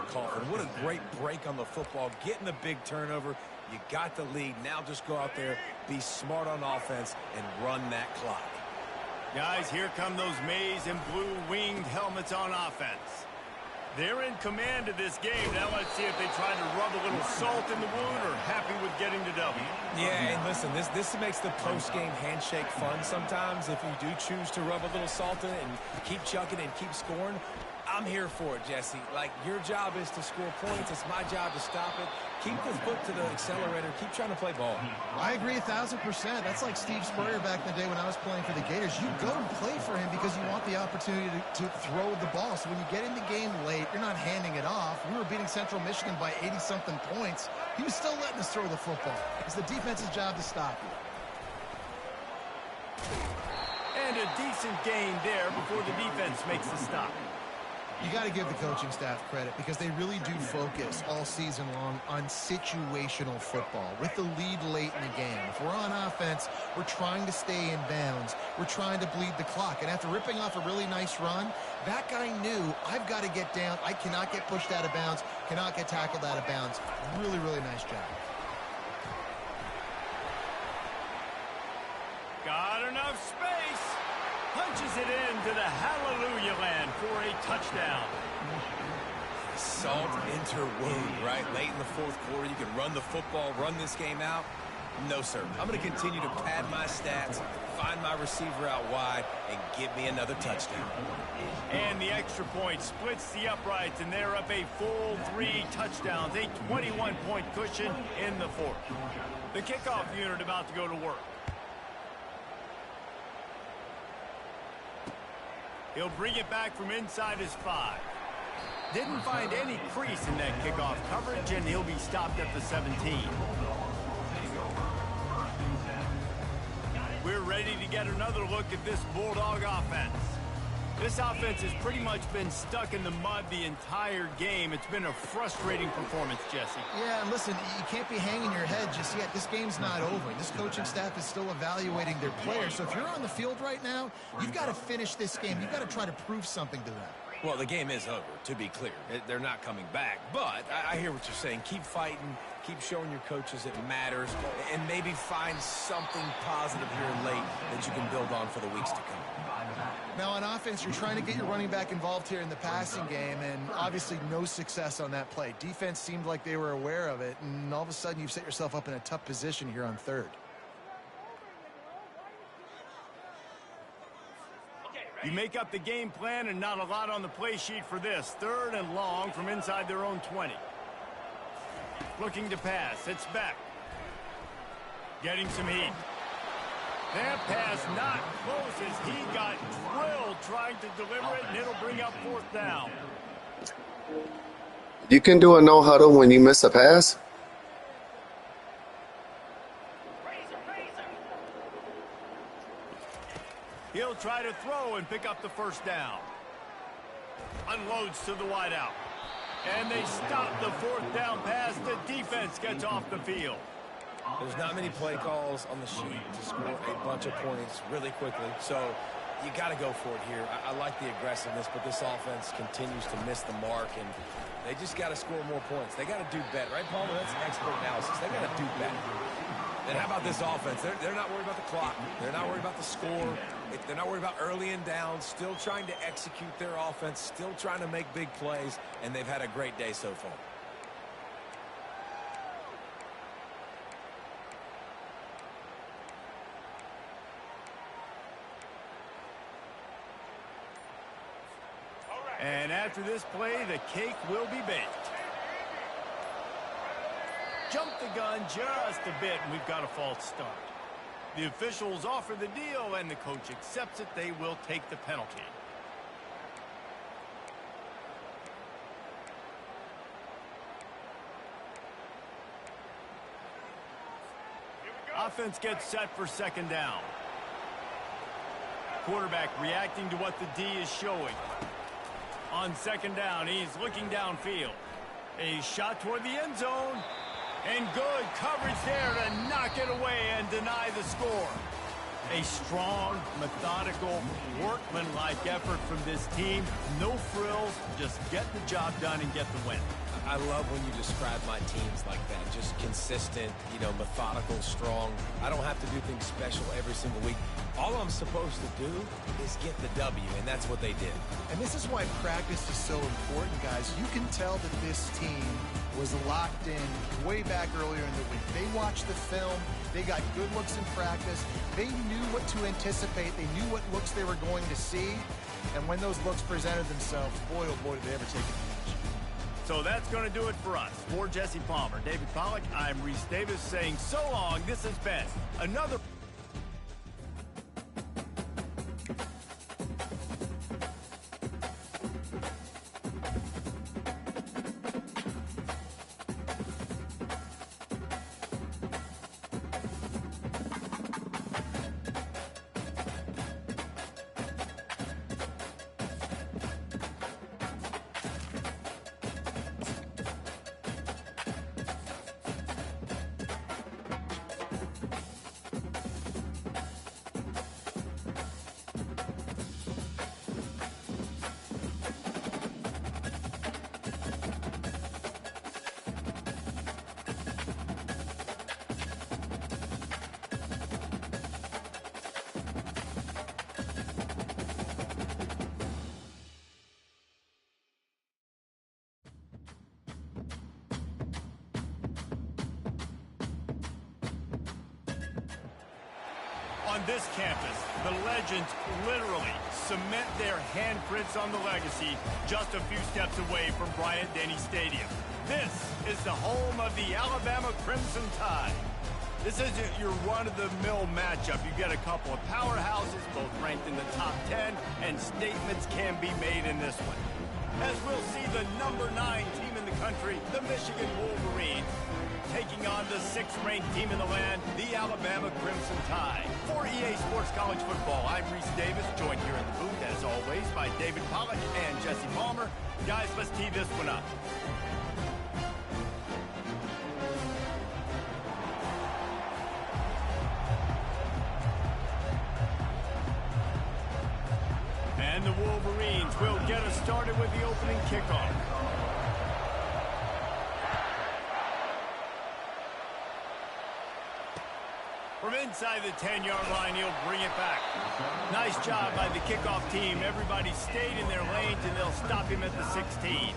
coffin. What a great break on the football, getting the big turnover. You got the lead. Now just go out there, be smart on offense, and run that clock. Guys, here come those maize and blue winged helmets on offense. They're in command of this game. Now let's see if they try to rub a little salt in the wound or happy with getting the W. Yeah, and listen, this makes the post-game handshake fun sometimes. If you do choose to rub a little salt in it and keep chucking and keep scoring, I'm here for it, Jesse. Like, your job is to score points. It's my job to stop it. Keep the foot to the accelerator. Keep trying to play ball. I agree 1,000%. That's like Steve Spurrier back in the day when I was playing for the Gators. You go and play for him because you want the opportunity to throw the ball. So when you get in the game late, you're not handing it off. We were beating Central Michigan by 80-something points. He was still letting us throw the football. It's the defense's job to stop you. And a decent gain there before the defense makes the stop. You got to give the coaching staff credit because they really do focus all season long on situational football with the lead late in the game. If we're on offense, we're trying to stay in bounds. We're trying to bleed the clock. And after ripping off a really nice run, that guy knew, I've got to get down. I cannot get pushed out of bounds, cannot get tackled out of bounds. Really, really nice job. Got enough space. Punches it into the hallelujah land for a touchdown. Salt interwound, right? Late in the fourth quarter, you can run the football, run this game out. No, sir. I'm going to continue to pad my stats, find my receiver out wide, and give me another touchdown. And the extra point splits the uprights, and they're up a full 3 touchdowns, a 21-point cushion in the fourth. The kickoff unit about to go to work. He'll bring it back from inside his 5. Didn't find any crease in that kickoff coverage, and he'll be stopped at the 17. We're ready to get another look at this Bulldog offense. This offense has pretty much been stuck in the mud the entire game. It's been a frustrating performance, Jesse. Yeah, and listen, you can't be hanging your head just yet. This game's not over. This coaching staff is still evaluating their players. So if you're on the field right now, you've got to finish this game. You've got to try to prove something to them. Well, the game is over, to be clear. They're not coming back. But I hear what you're saying. Keep fighting. Keep showing your coaches it matters. And maybe find something positive here late that you can build on for the weeks to come. Now, on offense, you're trying to get your running back involved here in the passing game, and obviously no success on that play. Defense seemed like they were aware of it, and all of a sudden you've set yourself up in a tough position here on third. You make up the game plan and not a lot on the play sheet for this. 3rd and long from inside their own 20. Looking to pass. It's back. Getting some heat. That pass not close as he got drilled trying to deliver it, and it'll bring up 4th down. You can do a no huddle when you miss a pass? He'll try to throw and pick up the 1st down. Unloads to the wideout. And they stop the 4th down pass. The defense gets off the field. There's not many play calls on the sheet to score a bunch of points really quickly. So you got to go for it here. I like the aggressiveness, but this offense continues to miss the mark, and they just got to score more points. They got to do better, right, Palmer? That's expert analysis. They got to do better. And how about this offense? They're not worried about the clock. They're not worried about the score. They're not worried about early and down. Still trying to execute their offense. Still trying to make big plays. And they've had a great day so far. And after this play, the cake will be baked. Jump the gun just a bit, and we've got a false start. The officials offer the deal, and the coach accepts it. They will take the penalty. Offense gets set for 2nd down. Quarterback reacting to what the D is showing. On 2nd down, he's looking downfield. A shot toward the end zone. And good coverage there to knock it away and deny the score. A strong, methodical, workmanlike effort from this team. No frills, just get the job done and get the win. I love when you describe my teams like that. Just consistent, methodical, strong. I don't have to do things special every single week. All I'm supposed to do is get the W, and that's what they did. And this is why practice is so important, guys. You can tell that this team was locked in way back earlier in the week. They watched the film. They got good looks in practice. They knew what to anticipate. They knew what looks they were going to see. And when those looks presented themselves, boy, oh boy, did they ever take advantage. So that's going to do it for us. For Jesse Palmer, David Pollack, I'm Reese Davis saying so long. This has been another... On this campus, the legends literally cement their handprints on the legacy just a few steps away from Bryant-Denny Stadium. This is the home of the Alabama Crimson Tide. This isn't your run-of-the-mill matchup. You get a couple of powerhouses, both ranked in the top 10, and statements can be made in this one. As we'll see the number 9 team in the country, the Michigan Wolverines, taking on the 6th-ranked team in the land, the Alabama Crimson Tide. For EA Sports College Football, I'm Reese Davis, joined here in the booth, as always, by David Pollack and Jesse Palmer. Guys, let's tee this one up. And the Wolverines will get us started with the opening kickoff. From inside the 10-yard line, he'll bring it back. Nice job by the kickoff team. Everybody stayed in their lanes, and they'll stop him at the 16.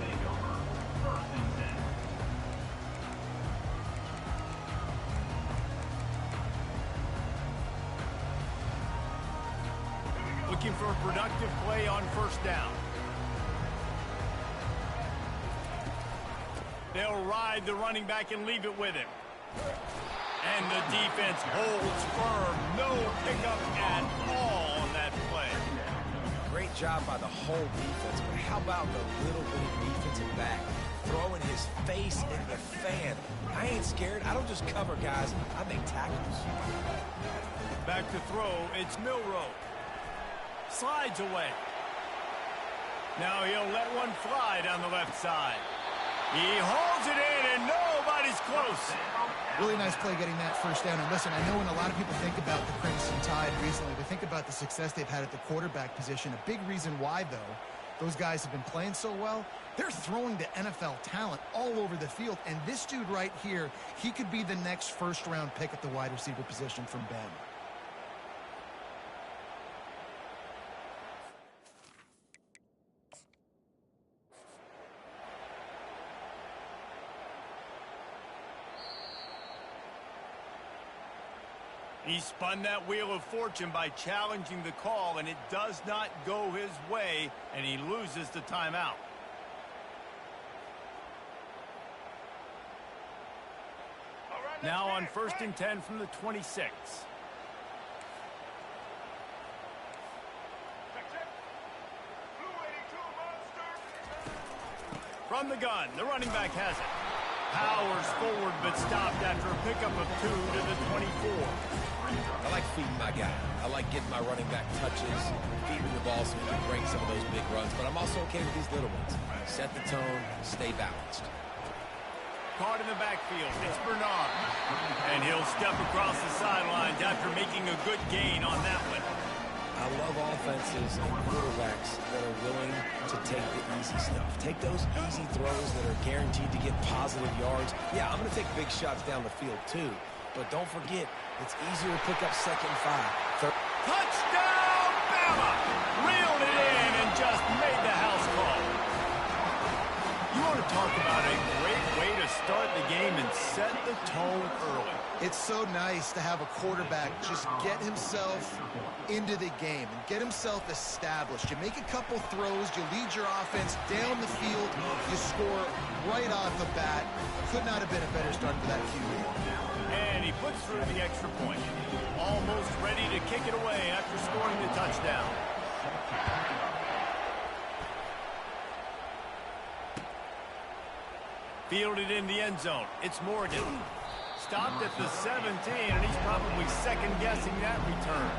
Looking for a productive play on first down. They'll ride the running back and leave it with him. And the defense holds firm. No pickup at all on that play. Great job by the whole defense, but how about the little bitty defensive back throwing his face in the fan? I ain't scared. I don't just cover guys. I make tackles. Back to throw. It's Milroe. Slides away. Now he'll let one fly down the left side. He holds it in, and nobody's close. Really nice play getting that first down. And listen, I know when a lot of people think about the Crimson Tide recently, they think about the success they've had at the quarterback position. A big reason why, though, those guys have been playing so well, they're throwing to NFL talent all over the field. And this dude right here, he could be the next first-round pick at the wide receiver position from Ben. He spun that wheel of fortune by challenging the call, and it does not go his way, and he loses the timeout. Now on 1st and 10 from the 26. From the gun, the running back has it. Powers forward, but stopped after a pickup of 2 to the 24. I like feeding my guy. I like getting my running back touches, feeding the ball so he can break some of those big runs. But I'm also okay with these little ones. Set the tone, stay balanced. caught in the backfield. It's Bernard. And he'll step across the sidelines after making a good gain on that one. I love offenses and quarterbacks that are willing to take the easy stuff. Take those easy throws that are guaranteed to get positive yards. Yeah, I'm going to take big shots down the field too. But don't forget, it's easier to pick up 2nd and 5. Touchdown, Bama! Reeled it in and just made the house call. You want to talk about a great way to start the game and set the tone early. It's so nice to have a quarterback just get himself into the game and get himself established. You make a couple throws, you lead your offense down the field, you score right off the bat. Could not have been a better start for that QB. And he puts through the extra point. Almost ready to kick it away after scoring the touchdown. Fielded in the end zone. It's Morgan. Stopped at the 17, and he's probably second-guessing that return.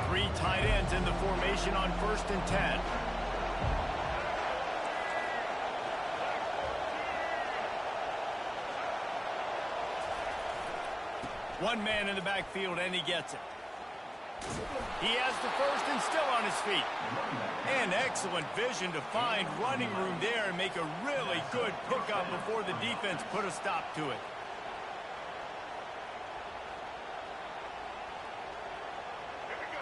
Three tight ends in the formation on 1st and 10. One man in the backfield, and he gets it. He has the first and still on his feet. And excellent vision to find running room there and make a really good pickup before the defense put a stop to it.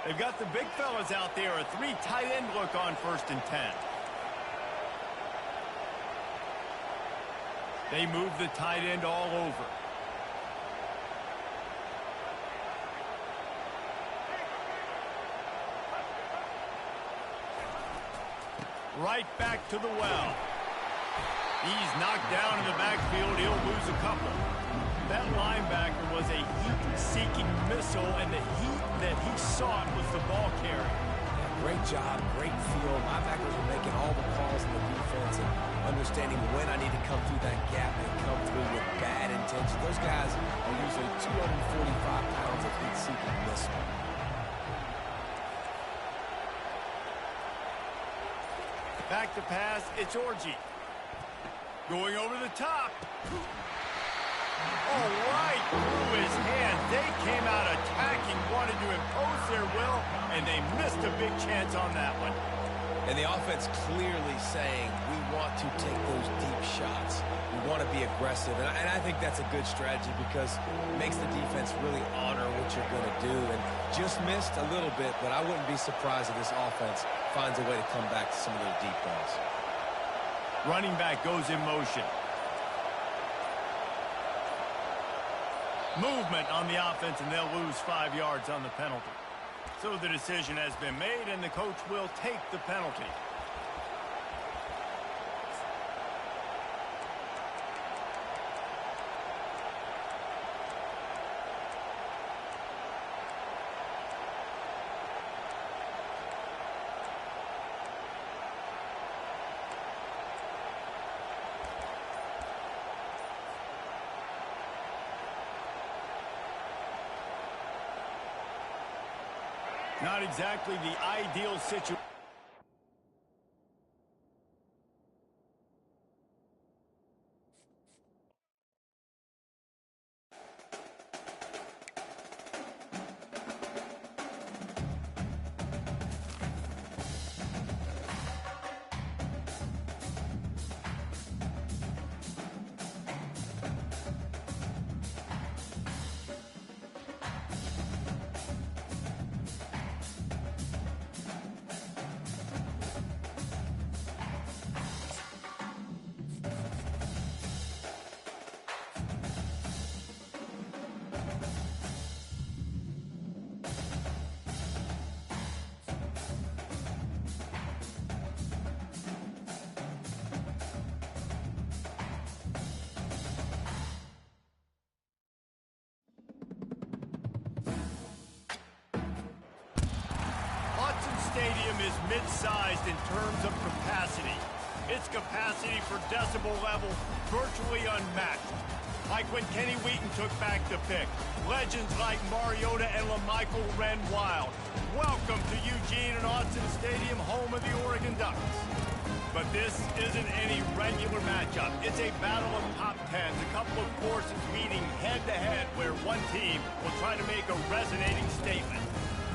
They've got the big fellas out there, a 3 tight end look on 1st and 10. They move the tight end all over. Right back to the well. He's knocked down in the backfield. He'll lose a couple. That linebacker was a heat-seeking missile, and the heat that he sought was the ball carrier. Yeah, great job, great field. Linebackers are making all the calls in the defense and understanding when I need to come through that gap and come through with bad intention. Those guys are usually 245 pounds of heat-seeking missile. Back to pass, it's Orji. Going over the top. Oh, right through his hand. They came out attacking, wanted to impose their will, and they missed a big chance on that one. And the offense clearly saying, we want to take those deep shots. We want to be aggressive. And I think that's a good strategy because it makes the defense really honor what you're going to do. And just missed a little bit, but I wouldn't be surprised if this offense finds a way to come back to some of those deep balls. Running back goes in motion. Movement on the offense, and they'll lose 5 yards on the penalty. So the decision has been made, and the coach will take the penalty. Not exactly the ideal situation. Stadium is mid-sized in terms of capacity. Its capacity for decibel level virtually unmatched. Like when Kenny Wheaton took back the pick. Legends like Mariota and LaMichael ran wild. Welcome to Eugene and Austin Stadium, home of the Oregon Ducks. But this isn't any regular matchup. It's a battle of top tens, a couple of forces meeting head-to-head where one team will try to make a resonating statement.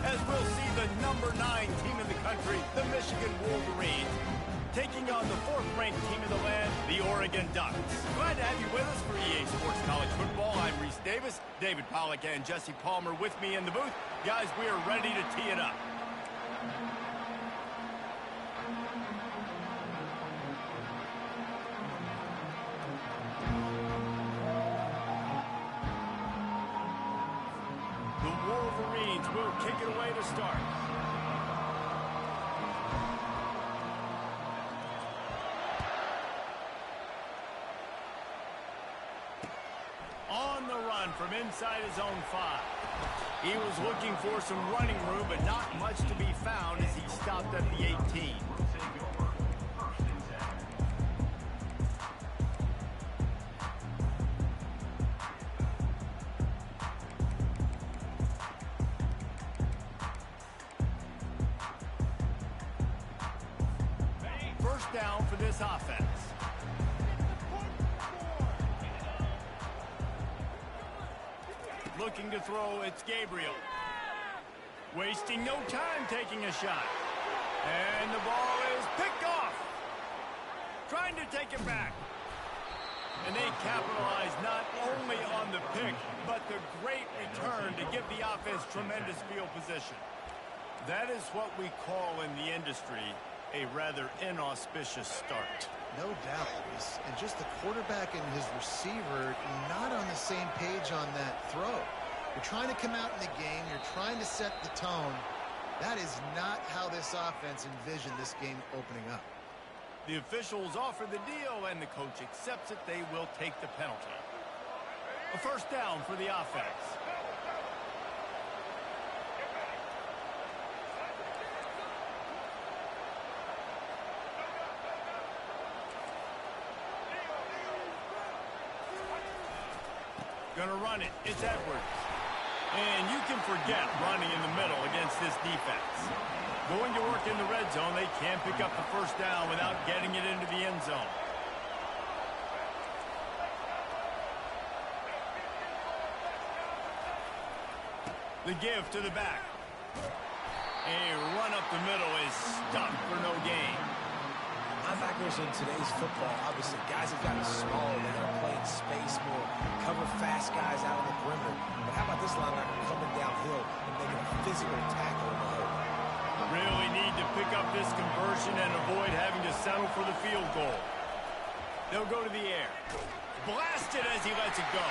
As we'll see the number 9 team in the country, the Michigan Wolverines, taking on the 4th-ranked team in the land, the Oregon Ducks. Glad to have you with us for EA Sports College Football. I'm Reese Davis, David Pollack and Jesse Palmer with me in the booth. Guys, we are ready to tee it up. The Wolverines will kick it away to start. On the run from inside his own 5. He was looking for some running room, but not much to be found as he stopped at the 18. First down for this offense. Looking to throw, it's Gabriel. Wasting no time taking a shot. And the ball is picked off. Trying to take it back. And they capitalize not only on the pick, but the great return to give the offense tremendous field position. That is what we call in the industry a rather inauspicious start. No doubt, Reese. And just the quarterback and his receiver not on the same page on that throw. You're trying to come out in the game. You're trying to set the tone. That is not how this offense envisioned this game opening up. The officials offer the deal, and the coach accepts it. They will take the penalty. A first down for the offense. Gonna run it. It's Edwards. And you can forget running in the middle against this defense. Going to work in the red zone, they can't pick up the first down without getting it into the end zone. The give to the back. A run up the middle is stuck for no gain. Linebackers in today's football, obviously, guys have gotten smaller. They're playing space more, cover fast guys out on the perimeter. But how about this linebacker coming downhill and making a physical tackle in the hole? Really need to pick up this conversion and avoid having to settle for the field goal. They'll go to the air. Blasted as he lets it go.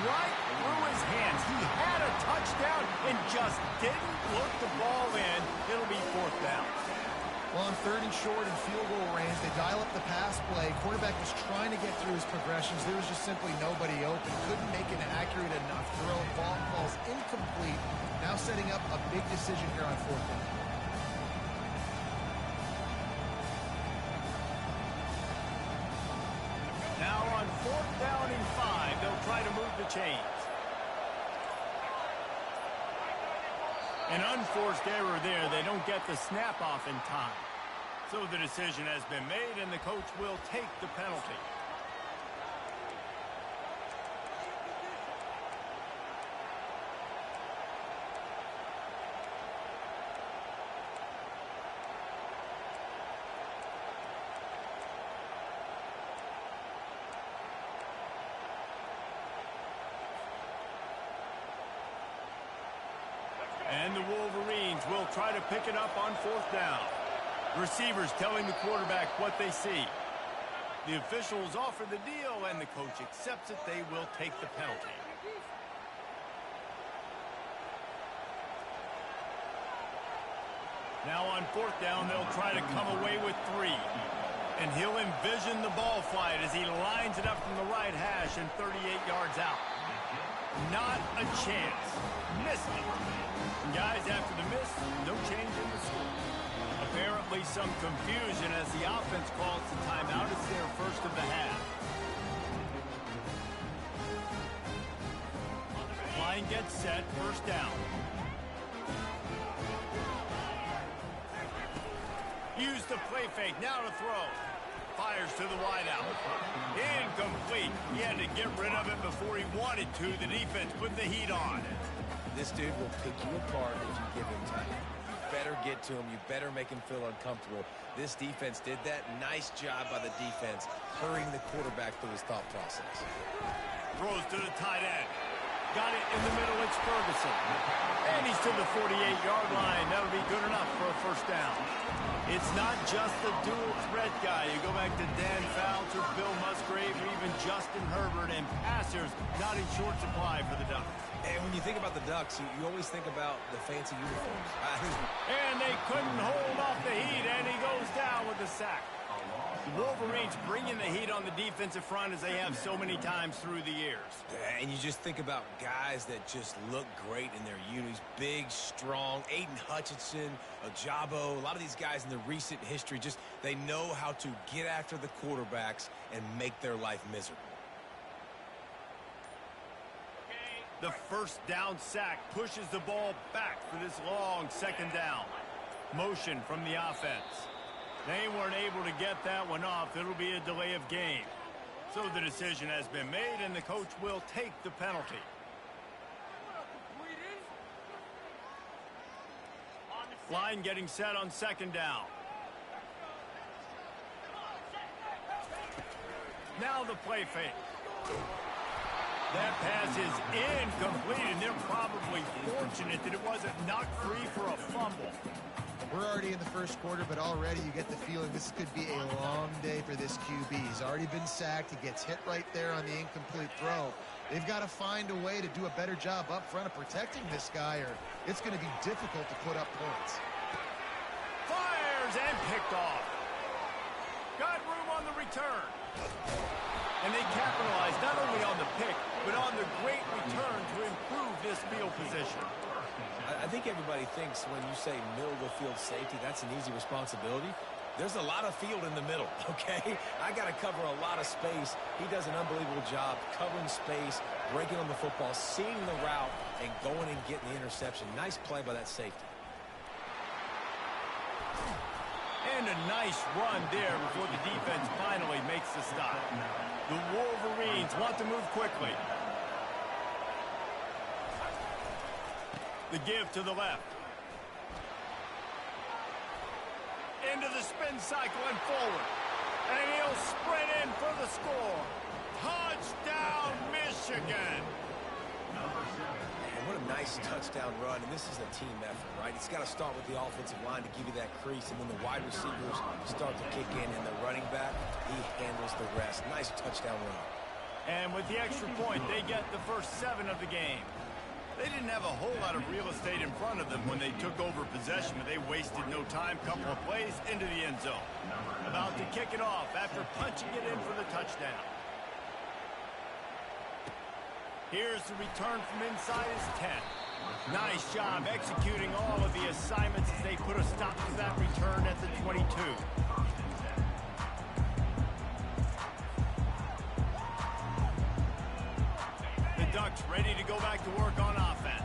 Right through his hands. He had a touchdown and just didn't look the ball in. It'll be 4th down. Well, on 3rd and short and field goal range, they dial up the pass play. Quarterback was trying to get through his progressions. There was just simply nobody open. Couldn't make an accurate enough throw. Ball falls incomplete. Now setting up a big decision here on 4th down. Now on 4th down and 5, they'll try to move the chains. An unforced error there. They don't get the snap off in time. So the decision has been made, and the coach will take the penalty. And the Wolverines will try to pick it up on 4th down. Receivers telling the quarterback what they see. The officials offer the deal, and the coach accepts it. They will take the penalty. Now on 4th down, they'll try to come away with 3. And he'll envision the ball flight as he lines it up from the right hash and 38 yards out. Not a chance. Missed it. And guys, after the miss, no change in the score. Apparently some confusion as the offense calls the timeout. It's their first of the half. gets set, first down. Use the play fake, now to throw. Fires to the wideout. Incomplete. He had to get rid of it before he wanted to. The defense put the heat on. This dude will pick you apart if you give him time. You better get to him. You better make him feel uncomfortable. This defense did that. Nice job by the defense, hurrying the quarterback through his thought process. Throws to the tight end. Got it in the middle. It's Ferguson. And he's to the 48-yard line. That'll be good enough for a first down. It's not just the dual threat guy. You go back to Dan Fouts or Bill Musgrave or even Justin Herbert, and passers not in short supply for the Ducks. And when you think about the Ducks, you always think about the fancy uniforms. And they couldn't hold off the heat, and he goes down with the sack. The Wolverines bringing the heat on the defensive front as they have so many times through the years. And you just think about guys that just look great in their unis. Big, strong, Aiden Hutchinson, Ajabo, a lot of these guys in the recent history, just they know how to get after the quarterbacks and make their life miserable. The first down sack pushes the ball back for this long second down. Motion from the offense. They weren't able to get that one off. It'll be a delay of game. So the decision has been made, and the coach will take the penalty. Line getting set on second down. Now the play fake. That pass is incomplete, and they're probably fortunate that it wasn't knocked free for a fumble. We're already in the first quarter, but already you get the feeling this could be a long day for this QB. He's already been sacked. He gets hit right there on the incomplete throw. They've got to find a way to do a better job up front of protecting this guy, or it's going to be difficult to put up points. Fires and picked off. Got room on the return. And they capitalized not only on the pick, but on the great return to improve this field position. I think everybody thinks when you say middle of the field safety, that's an easy responsibility. There's a lot of field in the middle, okay? I got to cover a lot of space. He does an unbelievable job covering space, breaking on the football, seeing the route, and going and getting the interception. Nice play by that safety. And a nice run there before the defense finally makes the stop. The Wolverines want to move quickly. The give to the left. Into the spin cycle and forward. And he'll sprint in for the score. Touchdown, Michigan. And what a nice touchdown run. And this is a team effort, right? It's got to start with the offensive line to give you that crease. And then the wide receivers start to kick in. And the running back, he handles the rest. Nice touchdown run. And with the extra point, they get the first 7 of the game. They didn't have a whole lot of real estate in front of them when they took over possession, but they wasted no time. Couple of plays into the end zone. About to kick it off after punching it in for the touchdown. Here's the return from inside his 10. Nice job executing all of the assignments as they put a stop to that return at the 22. Ducks ready to go back to work on offense.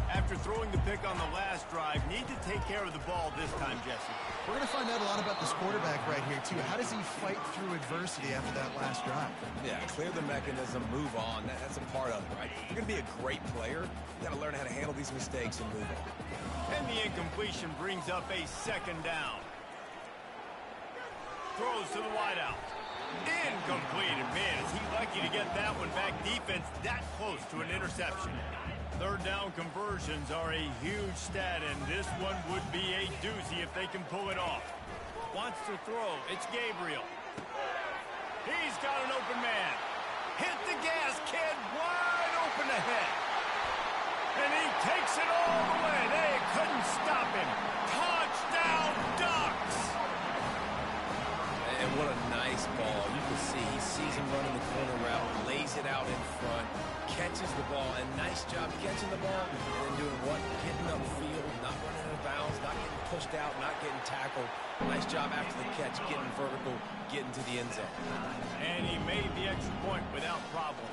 After throwing the pick on the last drive, need to take care of the ball this time, Jesse. We're going to find out a lot about this quarterback right here, too. How does he fight through adversity after that last drive? Yeah, clear the mechanism, move on. That's a part of it, right? If you're going to be a great player, you got to learn how to handle these mistakes and move on. And the incompletion brings up a second down. Throws to the wideout. Incomplete, and man, is he lucky to get that one back. Defense that close to an interception. Third down conversions are a huge stat, and this one would be a doozy if they can pull it off. Wants to throw. It's Gabriel. He's got an open man. Hit the gas, kid. Wide open ahead. And he takes it all the way. They couldn't stop him. Touchdown, Ducks! And what a nice ball. You can see he sees him running the corner route, lays it out in front, catches the ball, and nice job catching the ball, and then doing what? Getting upfield, not running out of bounds, not getting pushed out, not getting tackled. Nice job after the catch, getting vertical, getting to the end zone. And he made the extra point without problem.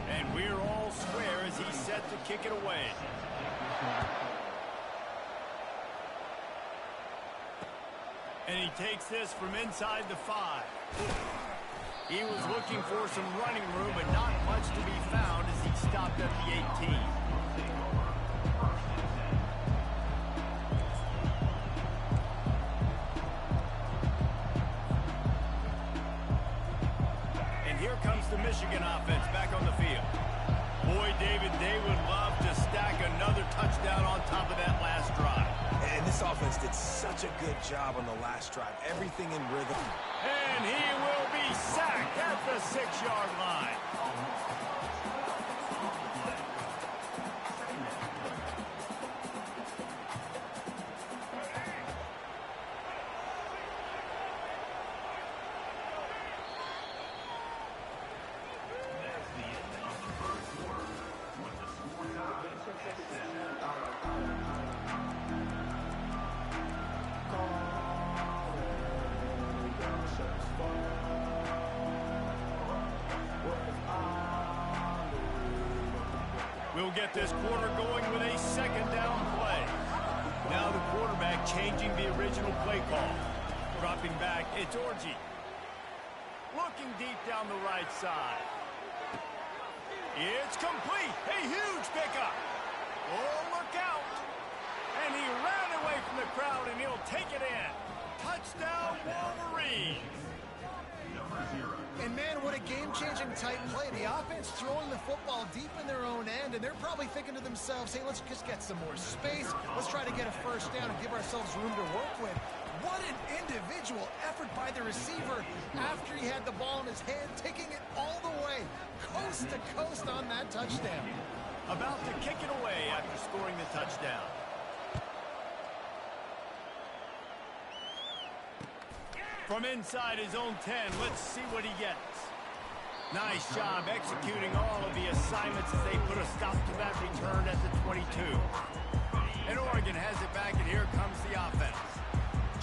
And we're all square as he's set to kick it away. And he takes this from inside the 5. He was looking for some running room, but not much to be found as he stopped at the 18. And here comes the Michigan offense back on the field. Boy, David, they would love to stack another touchdown on top of that last drive. And this offense did such a good job on the last drive. Everything in rhythm. And he will be sacked at the 6-yard line. We'll get this quarter going with a second down play. Now the quarterback changing the original play call. Dropping back, it's Orji. Looking deep down the right side. It's complete. A huge pickup. Oh, look out. And he ran away from the crowd, and he'll take it in. Touchdown, Wolverines. And, man, what a game-changing type play. The offense throwing the football deep in their own end, and they're probably thinking to themselves, hey, let's just get some more space. Let's try to get a first down and give ourselves room to work with. What an individual effort by the receiver after he had the ball in his hand, taking it all the way, coast to coast on that touchdown. About to kick it away after scoring the touchdown. From inside his own 10, let's see what he gets. Nice job executing all of the assignments as they put a stop to that return at the 22. And Oregon has it back, and here comes the offense.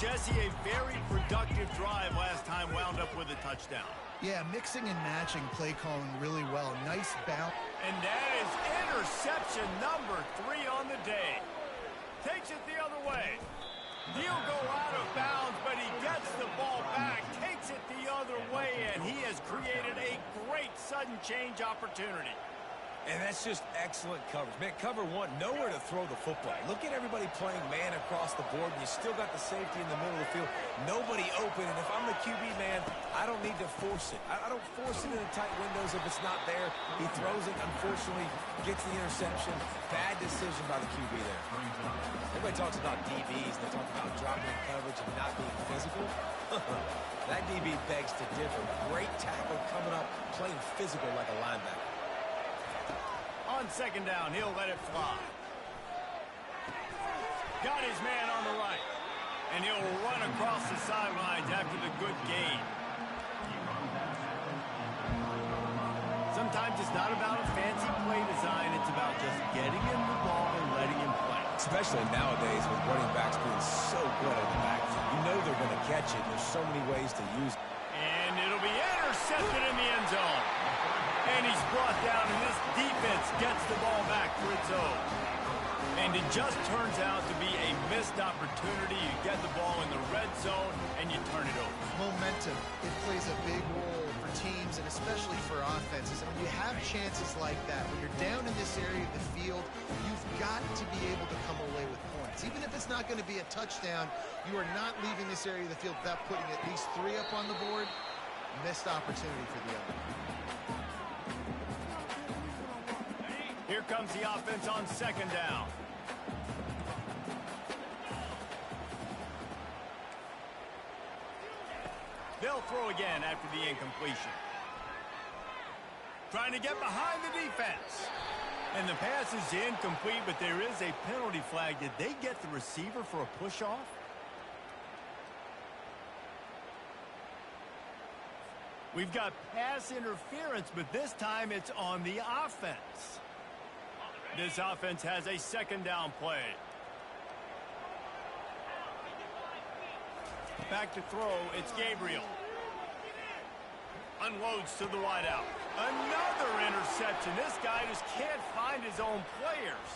Jesse, a very productive drive last time, wound up with a touchdown. Yeah, mixing and matching play calling really well. Nice bounce. And that is interception number 3 on the day. Takes it the other way. He'll go out of bounds, but he gets the ball back, takes it the other way, and he has created a great sudden change opportunity. And that's just excellent coverage. Man, cover one, nowhere to throw the football. Look at everybody playing man across the board, and you still got the safety in the middle of the field. Nobody open, and if I'm the QB, man, I don't need to force it. I don't force it in the tight windows if it's not there. He throws it, unfortunately, gets the interception. Bad decision by the QB there. Everybody talks about DBs, and they talk about dropping coverage and not being physical. That DB begs to differ. Great tackle coming up, playing physical like a linebacker. On second down, he'll let it fly. Got his man on the right. And he'll run across the sidelines after the good gain. Sometimes it's not about a fancy play design. It's about just getting him the ball and letting him play. Especially nowadays with running backs being so good at the backfield. You know they're going to catch it. There's so many ways to use it. And it'll be intercepted in the end zone. And he's brought down, and this defense gets the ball back for its own. And it just turns out to be a missed opportunity. You get the ball in the red zone, and you turn it over. Momentum, it plays a big role for teams and especially for offenses. And when you have chances like that, when you're down in this area of the field, you've got to be able to come away with points. Even if it's not going to be a touchdown, you are not leaving this area of the field without putting at least 3 up on the board. Missed opportunity for the other. Here comes the offense on second down. They'll throw again after the incompletion. Trying to get behind the defense. And the pass is incomplete, but there is a penalty flag. Did they get the receiver for a push-off? We've got pass interference, but this time it's on the offense. This offense has a second down play. Back to throw, it's Gabriel. Unloads to the wideout. Another interception. This guy just can't find his own players.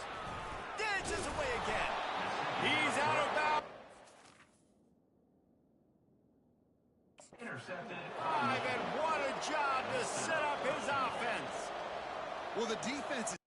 Dances away again. He's out of bounds. Intercepted. And what a job to set up his offense. Well, the defense is...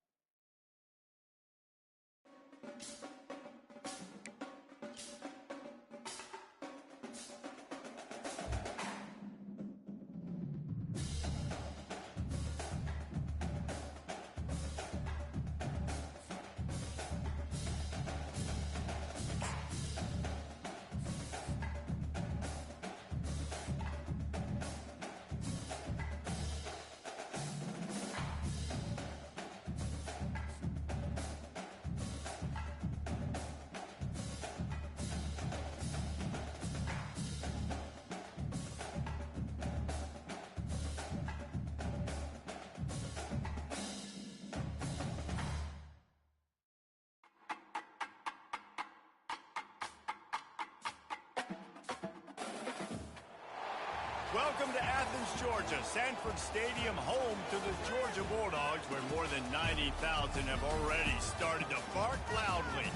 Welcome to Athens, Georgia, Sanford Stadium, home to the Georgia Bulldogs, where more than 90,000 have already started to bark loudly.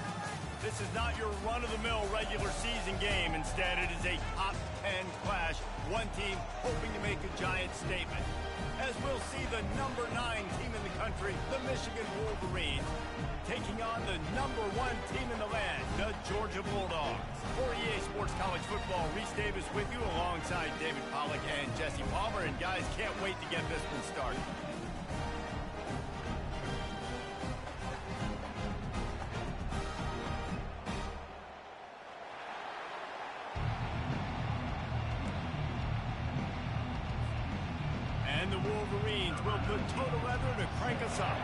This is not your run-of-the-mill regular season game. Instead, it is a top 10 clash, one team hoping to make a giant statement. As we'll see the number 9 team in the country, the Michigan Wolverines, taking on the number 1 team in the land, the Georgia Bulldogs. For EA Sports College Football, Reese Davis with you alongside David Pollack and Jesse Palmer. And guys, can't wait to get this one started. And the Wolverines will put total leather to crank us up.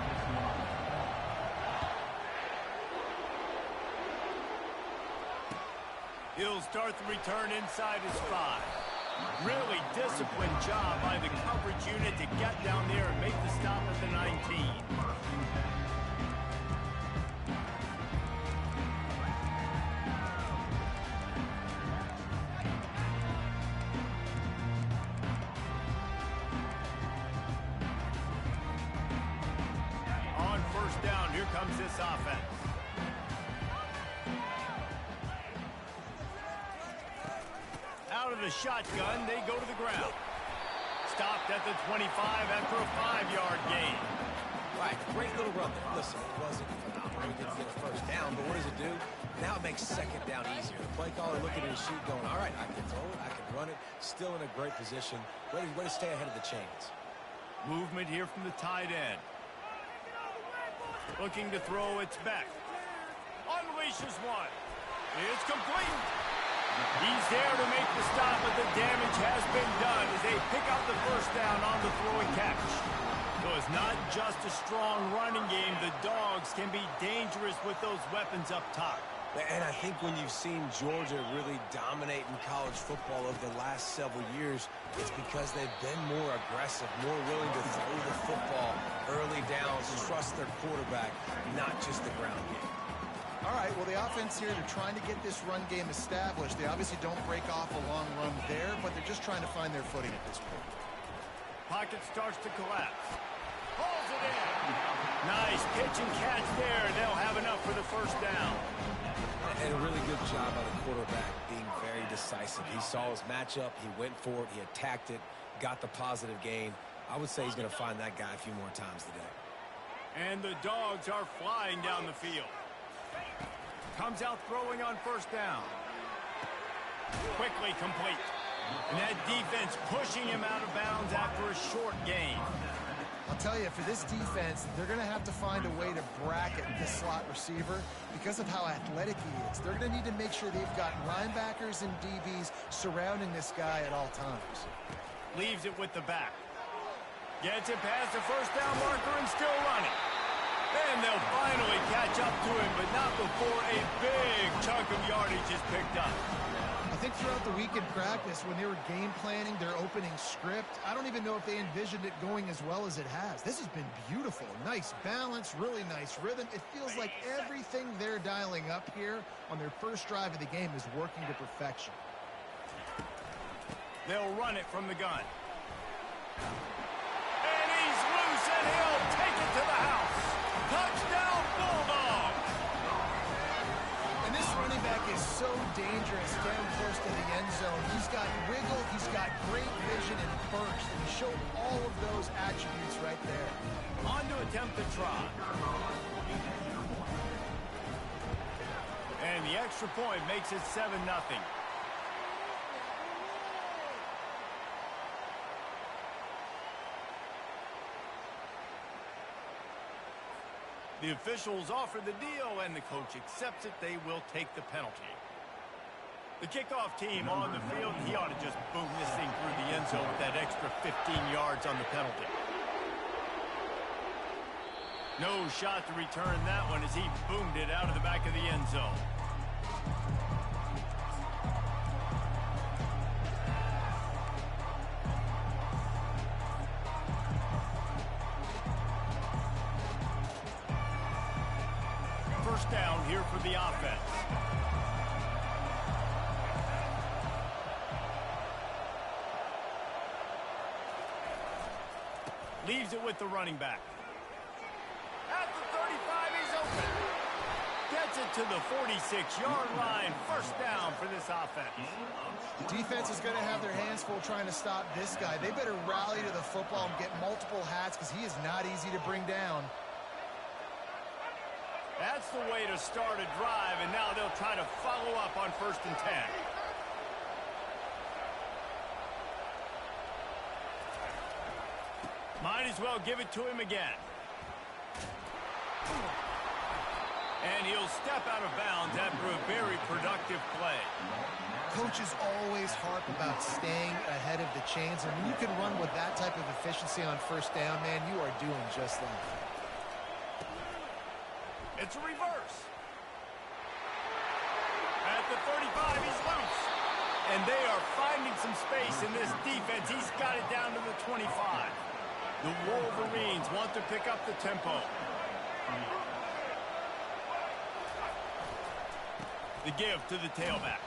He'll start the return inside his 5. Really disciplined job by the coverage unit to get down there and make the stop at the 19. On first down, here comes this offense. Out of the shotgun, they go to the ground. Stopped at the 25 after a 5-yard gain. Right, great little run there. Listen, it wasn't phenomenal. He didn't get a first down, but what does it do? Now it makes second down easier. The play caller looking at his sheet going, all right, I can throw it, I can run it. Still in a great position. Way to stay ahead of the chains. Movement here from the tight end. Looking to throw, it's Beck. Unleashes one. It's complete. He's there to make the stop, but the damage has been done as they pick out the first down on the throw and catch. So it's not just a strong running game. The Dogs can be dangerous with those weapons up top. And I think when you've seen Georgia really dominate in college football over the last several years, it's because they've been more aggressive, more willing to throw the football early downs, trust their quarterback, not just the ground game. All right, well, the offense here, they're trying to get this run game established. They obviously don't break off a long run there, but they're just trying to find their footing at this point. Pocket starts to collapse. Pulls it in. Nice pitch and catch there. They'll have enough for the first down. And a really good job by the quarterback being very decisive. He saw his matchup. He went for it. He attacked it, got the positive gain. I would say he's going to find that guy a few more times today. And the Dogs are flying down the field. Comes out throwing on first down. Quickly complete. And that defense pushing him out of bounds after a short gain. I'll tell you, for this defense, they're going to have to find a way to bracket this slot receiver because of how athletic he is. They're going to need to make sure they've got linebackers and DBs surrounding this guy at all times. Leaves it with the back. Gets it past the first down marker and still running. And they'll finally catch up to him, but not before a big chunk of yardage is picked up. I think throughout the week in practice, when they were game planning their opening script, I don't even know if they envisioned it going as well as it has. This has been beautiful. Nice balance, really nice rhythm. It feels like everything they're dialing up here on their first drive of the game is working to perfection. They'll run it from the gun. And he's loose, and he'll take it to the house. Touchdown, Bulldogs! And this running back is so dangerous getting close to the end zone. He's got wiggle, he's got great vision and burst, and he showed all of those attributes right there. On to attempt the try. And the extra point makes it 7-0. The officials offer the deal, and the coach accepts it. They will take the penalty. The kickoff team on the field, he ought to just boom this thing through the end zone with that extra 15 yards on the penalty. No shot to return that one as he boomed it out of the back of the end zone. First down here for the offense. Leaves it with the running back. At the 35, he's open. Gets it to the 46-yard line. First down for this offense. The defense is going to have their hands full trying to stop this guy. They better rally to the football and get multiple hats because he is not easy to bring down. That's the way to start a drive, and now they'll try to follow up on 1st and 10. Might as well give it to him again. And he'll step out of bounds after a very productive play. Coaches always harp about staying ahead of the chains, and when you can run with that type of efficiency on 1st down, man, you are doing just that. It's a reverse. At the 35, he's loose. And they are finding some space in this defense. He's got it down to the 25. The Wolverines want to pick up the tempo. The give to the tailback.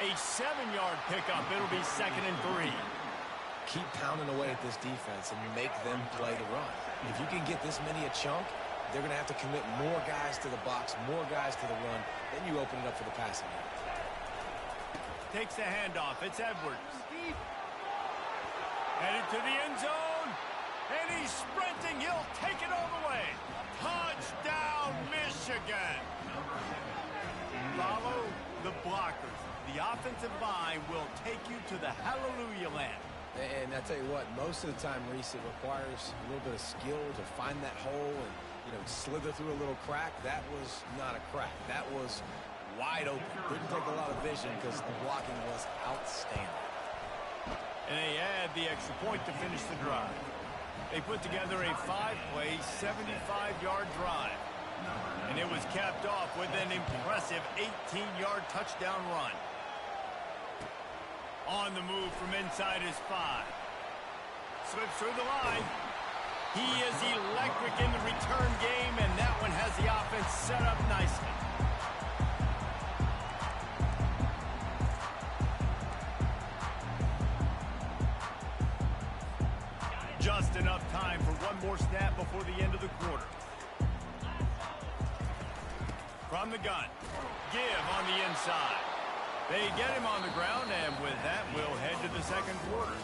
A 7-yard pickup. It'll be 2nd and 3. Keep pounding away at this defense and make them play the run. If you can get this many a chunk, they're going to have to commit more guys to the box, more guys to the run. Then you open it up for the passing game. Takes the handoff. It's Edwards. Headed to the end zone. And he's sprinting. He'll take it all the way. Touchdown, Michigan. Follow the blockers. The offensive line will take you to the hallelujah land. And I tell you what, most of the time, Reese, it requires a little bit of skill to find that hole and, slither through a little crack. That was not a crack. That was wide open. Didn't take a lot of vision because the blocking was outstanding. And they add the extra point to finish the drive. They put together a 5-play, 75-yard drive. And it was capped off with an impressive 18-yard touchdown run. On the move from inside his 5. Slips through the line. He is electric in the return game, and that one has the offense set up nicely. Just enough time for one more snap before the end of the quarter. From the gun. Give on the inside. They get him on the ground, and with that, we'll head to the 2nd quarter.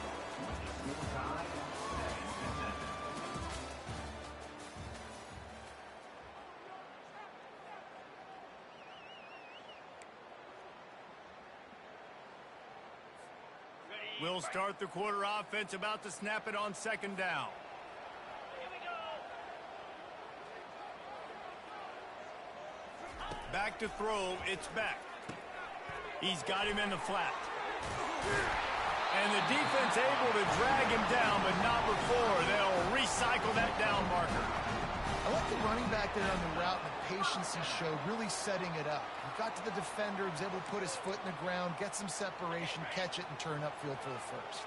We'll start the quarter offense, about to snap it on 2nd down. Back to throw, it's Beck. He's got him in the flat. And the defense able to drag him down, but not before. They'll recycle that down marker. I like the running back there on the route and the patience he showed, really setting it up. He got to the defender, was able to put his foot in the ground, get some separation, catch it, and turn upfield for the first.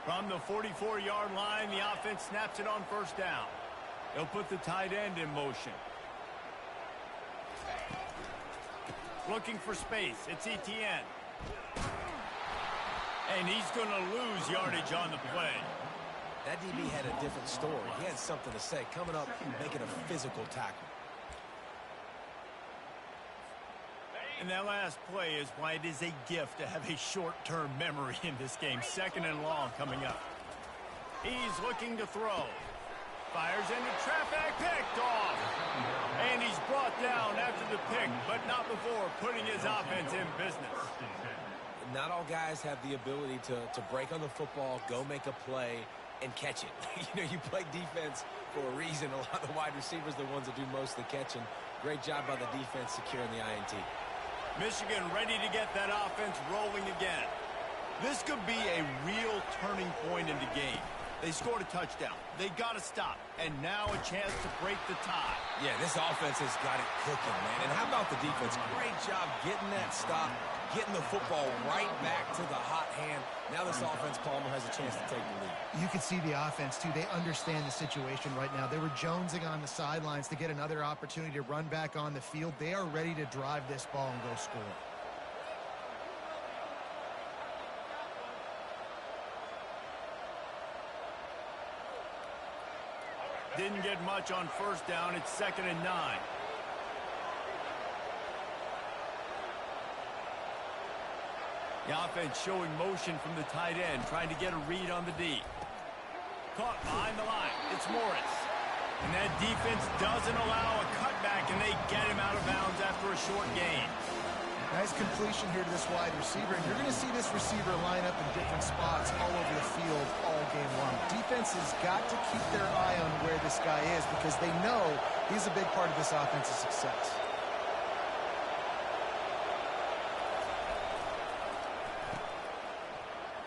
From the 44-yard line, the offense snaps it on 1st down. They'll put the tight end in motion. Looking for space. It's Etienne. And he's going to lose yardage on the play. That DB had a different story. He had something to say. Coming up, making a physical tackle. And that last play is why it is a gift to have a short-term memory in this game. 2nd and long coming up. He's looking to throw. Fires into traffic, picked off. And he's brought down after the pick, but not before putting his offense in business. Not all guys have the ability to break on the football, go make a play, and catch it. You play defense for a reason. A lot of the wide receivers are the ones that do most of the catching. Great job by the defense securing the INT. Michigan ready to get that offense rolling again. This could be a real turning point in the game. They scored a touchdown. They got to stop. And now a chance to break the tie. Yeah, this offense has got it cooking, man. And how about the defense? Great job getting that stop, getting the football right back to the hot hand. Now this offense, Palmer, has a chance to take the lead. You can see the offense, too. They understand the situation right now. They were jonesing on the sidelines to get another opportunity to run back on the field. They are ready to drive this ball and go score. Didn't get much on 1st down. It's 2nd and 9. The offense showing motion from the tight end, trying to get a read on the D. Caught behind the line. It's Morris. And that defense doesn't allow a cutback, and they get him out of bounds after a short gain. Nice completion here to this wide receiver, and you're going to see this receiver line up in different spots all over the field all game long. Defense has got to keep their eye on where this guy is because they know he's a big part of this offense's success.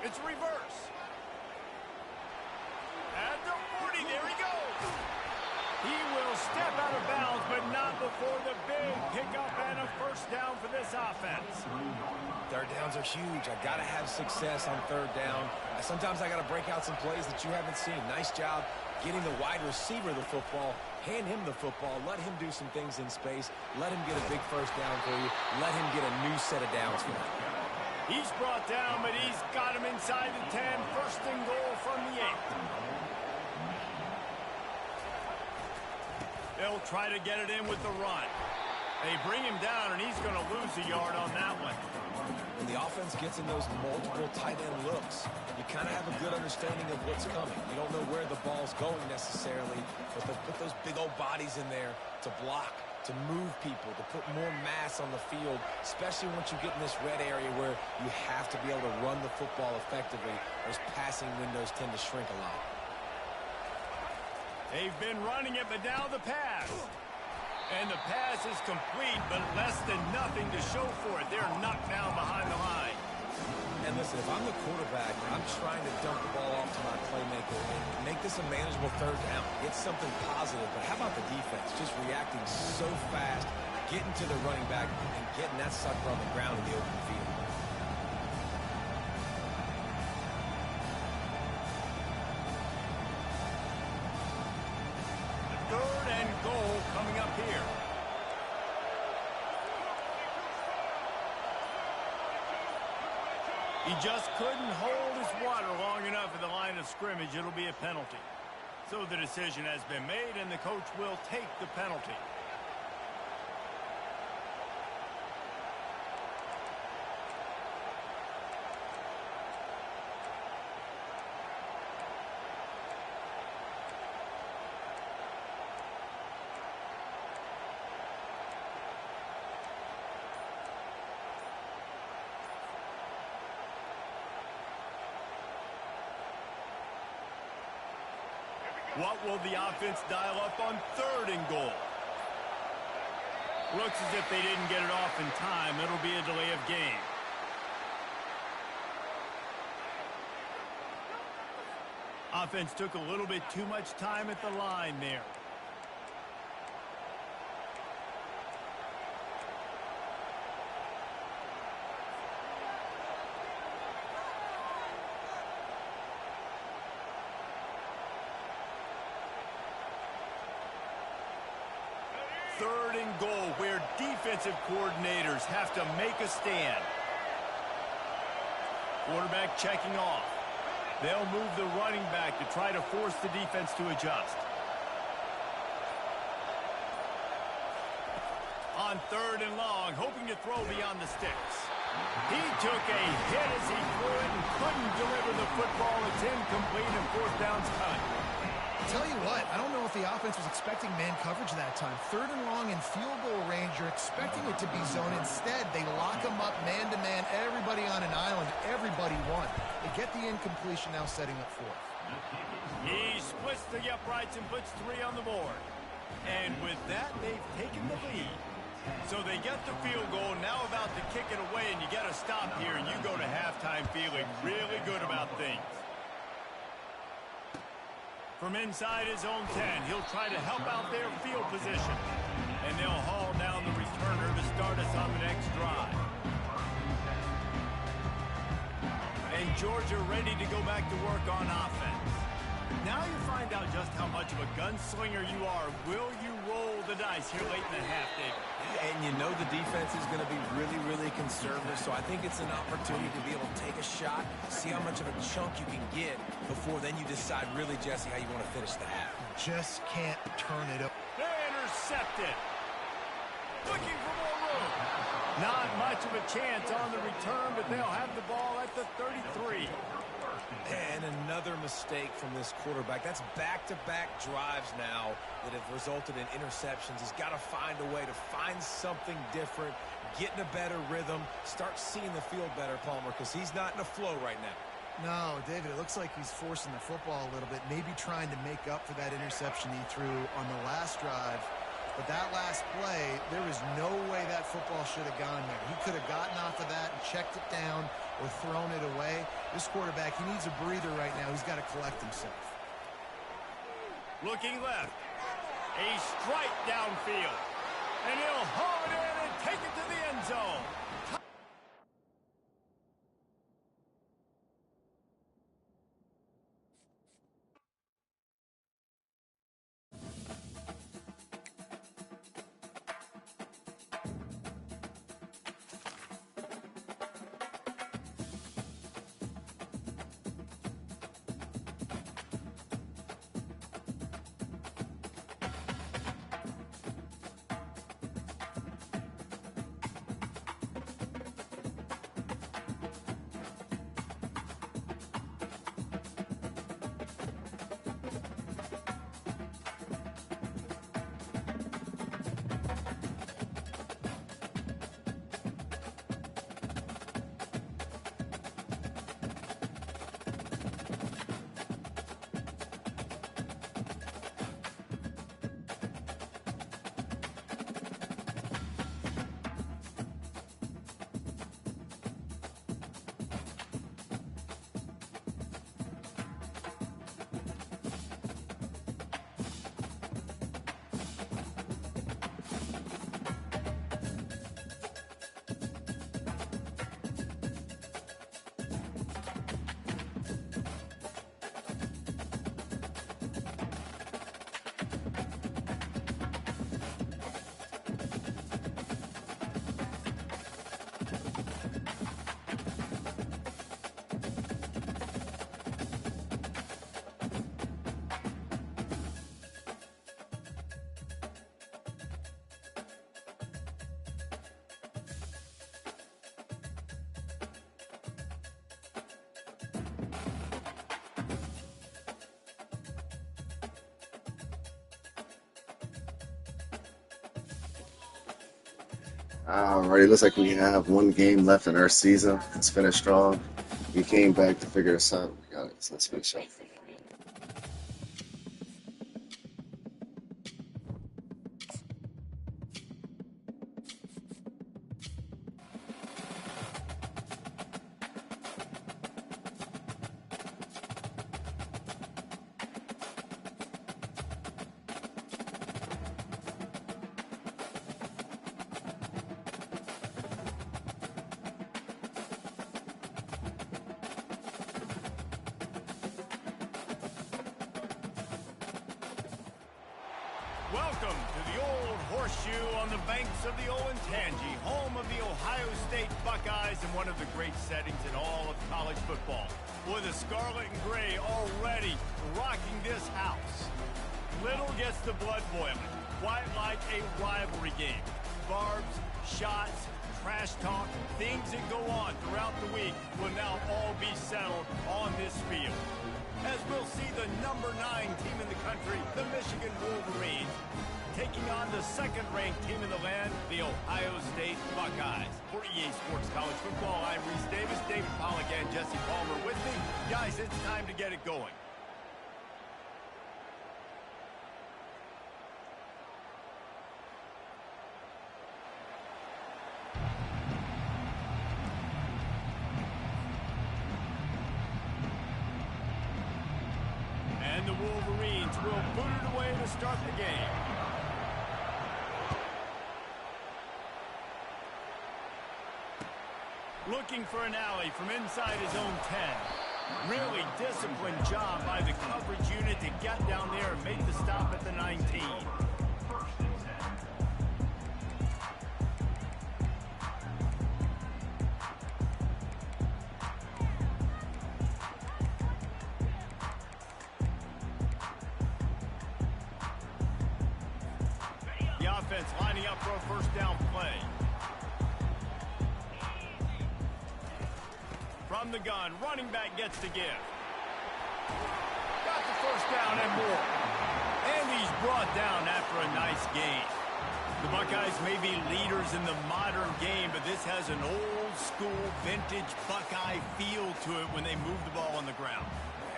It's reverse. At the 40, there he goes. He will step out of bounds, but not before the big pickup and a 1st down for this offense. 3rd downs are huge. I got to have success on 3rd down. Sometimes I got to break out some plays that you haven't seen. Nice job getting the wide receiver the football. Hand him the football. Let him do some things in space. Let him get a big 1st down for you. Let him get a new set of downs for you. He's brought down, but he's got him inside the 10. 1st and goal from the 8. They'll try to get it in with the run. They bring him down, and he's going to lose a yard on that one. When the offense gets in those multiple tight end looks, you kind of have a good understanding of what's coming. You don't know where the ball's going necessarily, but they'll put those big old bodies in there to block, to move people, to put more mass on the field, especially once you get in this red area where you have to be able to run the football effectively. Those passing windows tend to shrink a lot. They've been running it, but now the pass. And the pass is complete, but less than nothing to show for it. They're knocked down behind the line. And listen, if I'm the quarterback, I'm trying to dump the ball off to my playmaker and make this a manageable 3rd down. Get something positive. But how about the defense? Just reacting so fast, getting to the running back, and getting that sucker on the ground in the open field. 3rd and goal coming up here. He just couldn't hold his water long enough at the line of scrimmage. It'll be a penalty. So the decision has been made, and the coach will take the penalty. What will the offense dial up on 3rd and goal? Looks as if they didn't get it off in time. It'll be a delay of game. Offense took a little bit too much time at the line there. Third and goal, where defensive coordinators have to make a stand. Quarterback checking off. They'll move the running back to try to force the defense to adjust. On 3rd and long, hoping to throw beyond the sticks. He took a hit as he threw it and couldn't deliver the football. It's incomplete and 4th down's cut. Tell you what, I don't know if the offense was expecting man coverage that time. 3rd and long in field goal range, you're expecting it to be zone. Instead, they lock them up man-to-man, everybody on an island, everybody won. They get the incompletion, now setting up 4th. He splits the uprights and puts 3 on the board. And with that, they've taken the lead. So they get the field goal, now about to kick it away, and you got to stop here, and you go to halftime feeling really good about things. From inside his own 10, he'll try to help out their field position. And they'll haul down the returner to start us on the next drive. And Georgia ready to go back to work on offense. Now you find out just how much of a gunslinger you are. Will you roll the dice here late in the half, David? And you know the defense is going to be really, really conservative, so I think it's an opportunity to be able to take a shot, see how much of a chunk you can get before then you decide really, Jesse, how you want to finish the half. Just can't turn it up. They intercepted. Looking for more room. Not much of a chance on the return, but they'll have the ball at the 33. And another mistake from this quarterback. That's back-to-back drives now that have resulted in interceptions. He's got to find a way to find something different, get in a better rhythm, start seeing the field better, Palmer, because he's not in a flow right now. No, David, it looks like he's forcing the football a little bit, maybe trying to make up for that interception he threw on the last drive. But that last play, there was no way that football should have gone there. He could have gotten off of that and checked it down or thrown it away. This quarterback, he needs a breather right now. He's got to collect himself. Looking left. A strike downfield. And he'll haul it in and take it to the end zone. Alrighty, looks like we have one game left in our season. Let's finish strong. We came back to figure this out. We got it. So let's finish up. Welcome to the old horseshoe on the banks of the Olentangy, home of the Ohio State Buckeyes and one of the great settings in all of college football. With the scarlet and gray already rocking this house. Little gets the blood boiling, quite like a rivalry game. Barbs, shots, trash talk, things that go on throughout the week will now all be settled on this field. As we'll see the number 9 team in the country, the Michigan Wolverines, taking on the second-ranked team in the land, the Ohio State Buckeyes. For EA Sports College Football, I'm Reese Davis, David Pollack, and Jesse Palmer with me. Guys, it's time to get it going. And the Wolverines will boot it away to start the game. Looking for an alley from inside his own 10. Really disciplined job by the coverage unit to get down there and make the stop at the 19. The offense lining up for a first down play. From the gun, running back gets the give. Got the first down and more. And he's brought down after a nice gain. The Buckeyes may be leaders in the modern game, but this has an old-school, vintage Buckeye feel to it when they move the ball on the ground.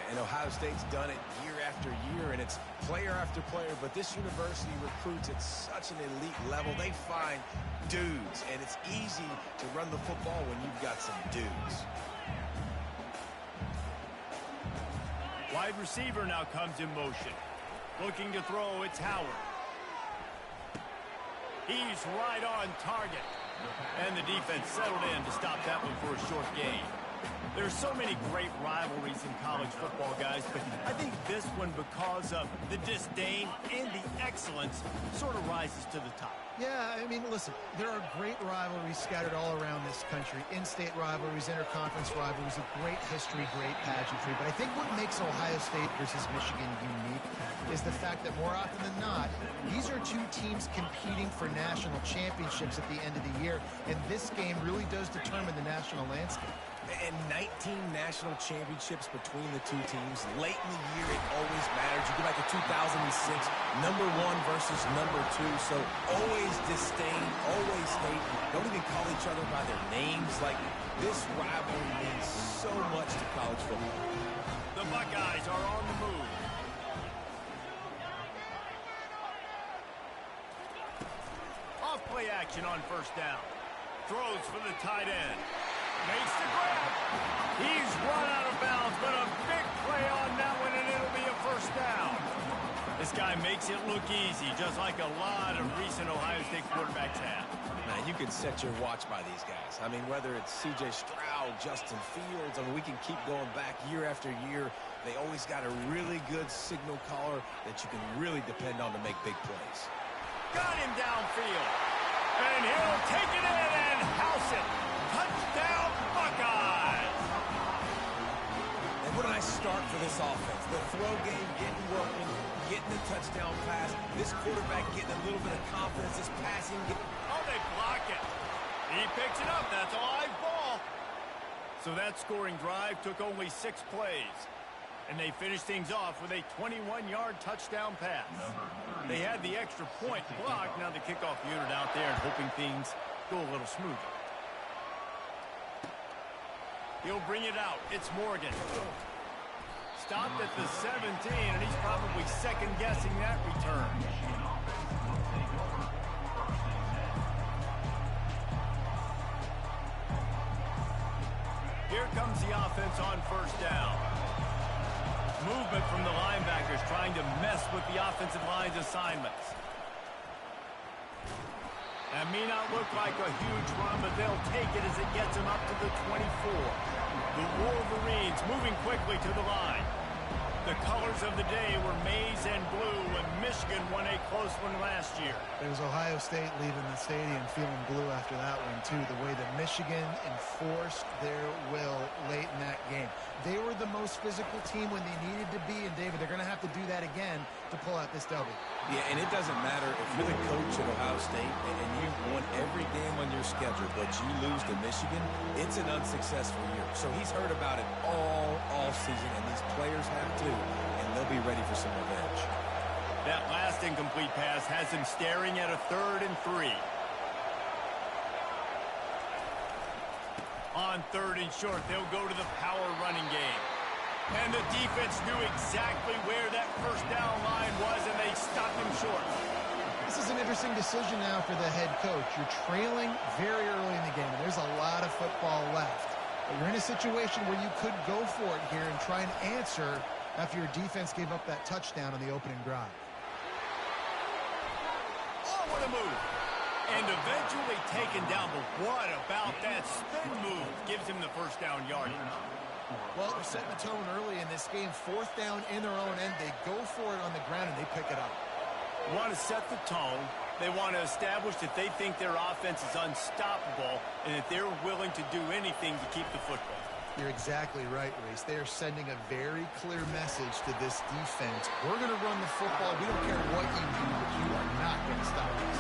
And Ohio State's done it year after year, and it's player after player, but this university recruits at such an elite level. They find dudes, and it's easy to run the football when you've got some dudes. Wide receiver now comes in motion. Looking to throw, it's Howard. He's right on target. And the defense settled in to stop that one for a short gain. There's so many great rivalries in college football, guys, but I think this one, because of the disdain and the excellence, sort of rises to the top. Yeah, I mean, listen, there are great rivalries scattered all around this country. In-state rivalries, interconference rivalries, a great history, great pageantry. But I think what makes Ohio State versus Michigan unique is the fact that more often than not, these are two teams competing for national championships at the end of the year. And this game really does determine the national landscape. And 19 national championships between the two teams. Late in the year, it always matters. You go back to 2006, number 1 versus number 2. So always disdain, always hate. Don't even call each other by their names. Like, this rivalry means so much to college football. The Buckeyes are on the move. Off play action on first down. Throws for the tight end. Makes the grab. He's run out of bounds, but a big play on that one, and it'll be a first down. This guy makes it look easy, just like a lot of recent Ohio State quarterbacks have. Man, you can set your watch by these guys. I mean, whether it's C.J. Stroud, Justin Fields, I mean, we can keep going back year after year. They always got a really good signal caller that you can really depend on to make big plays. Got him downfield. And he'll take it in and house it. Touchdown, Buckeyes! And what a nice start for this offense. The throw game getting working, getting the touchdown pass. This quarterback getting a little bit of confidence. This passing. Oh, they block it. He picks it up. That's a live ball. So that scoring drive took only 6 plays. And they finished things off with a 21-yard touchdown pass. They had the extra point blocked. Now the kickoff unit out there and hoping things go a little smoother. He'll bring it out. It's Morgan. Stopped at the 17, and he's probably second-guessing that return. Here comes the offense on first down. Movement from the linebackers trying to mess with the offensive line's assignments. That may not look like a huge run, but they'll take it as it gets them up to the 24. The Wolverines moving quickly to the line. The colors of the day were maize and blue when Michigan won a close one last year. It was Ohio State leaving the stadium feeling blue after that one, too. The way that Michigan enforced their will late in that game. They were the most physical team when they needed to be, and David, they're going to have to do that again to pull out this W. Yeah, and it doesn't matter if you're the coach at Ohio State and you've won every game on your schedule, but you lose to Michigan, it's an unsuccessful year. So he's heard about it all season, and these players have too, and they'll be ready for some revenge. That last incomplete pass has him staring at a 3rd and 3. On 3rd and short, they'll go to the power running game. And the defense knew exactly where that first down line was, and they stopped him short. This is an interesting decision now for the head coach. You're trailing very early in the game, and there's a lot of football left. But you're in a situation where you could go for it here and try and answer after your defense gave up that touchdown on the opening drive. Oh, what a move. And eventually taken down, but what about that spin move? Gives him the first down yardage. Well, they're setting the tone early in this game. 4th down in their own end. They go for it on the ground, and they pick it up. Want to set the tone. They want to establish that they think their offense is unstoppable and that they're willing to do anything to keep the football. You're exactly right, Reese. They are sending a very clear message to this defense. We're going to run the football. We don't care what you do, but you are not going to stop us.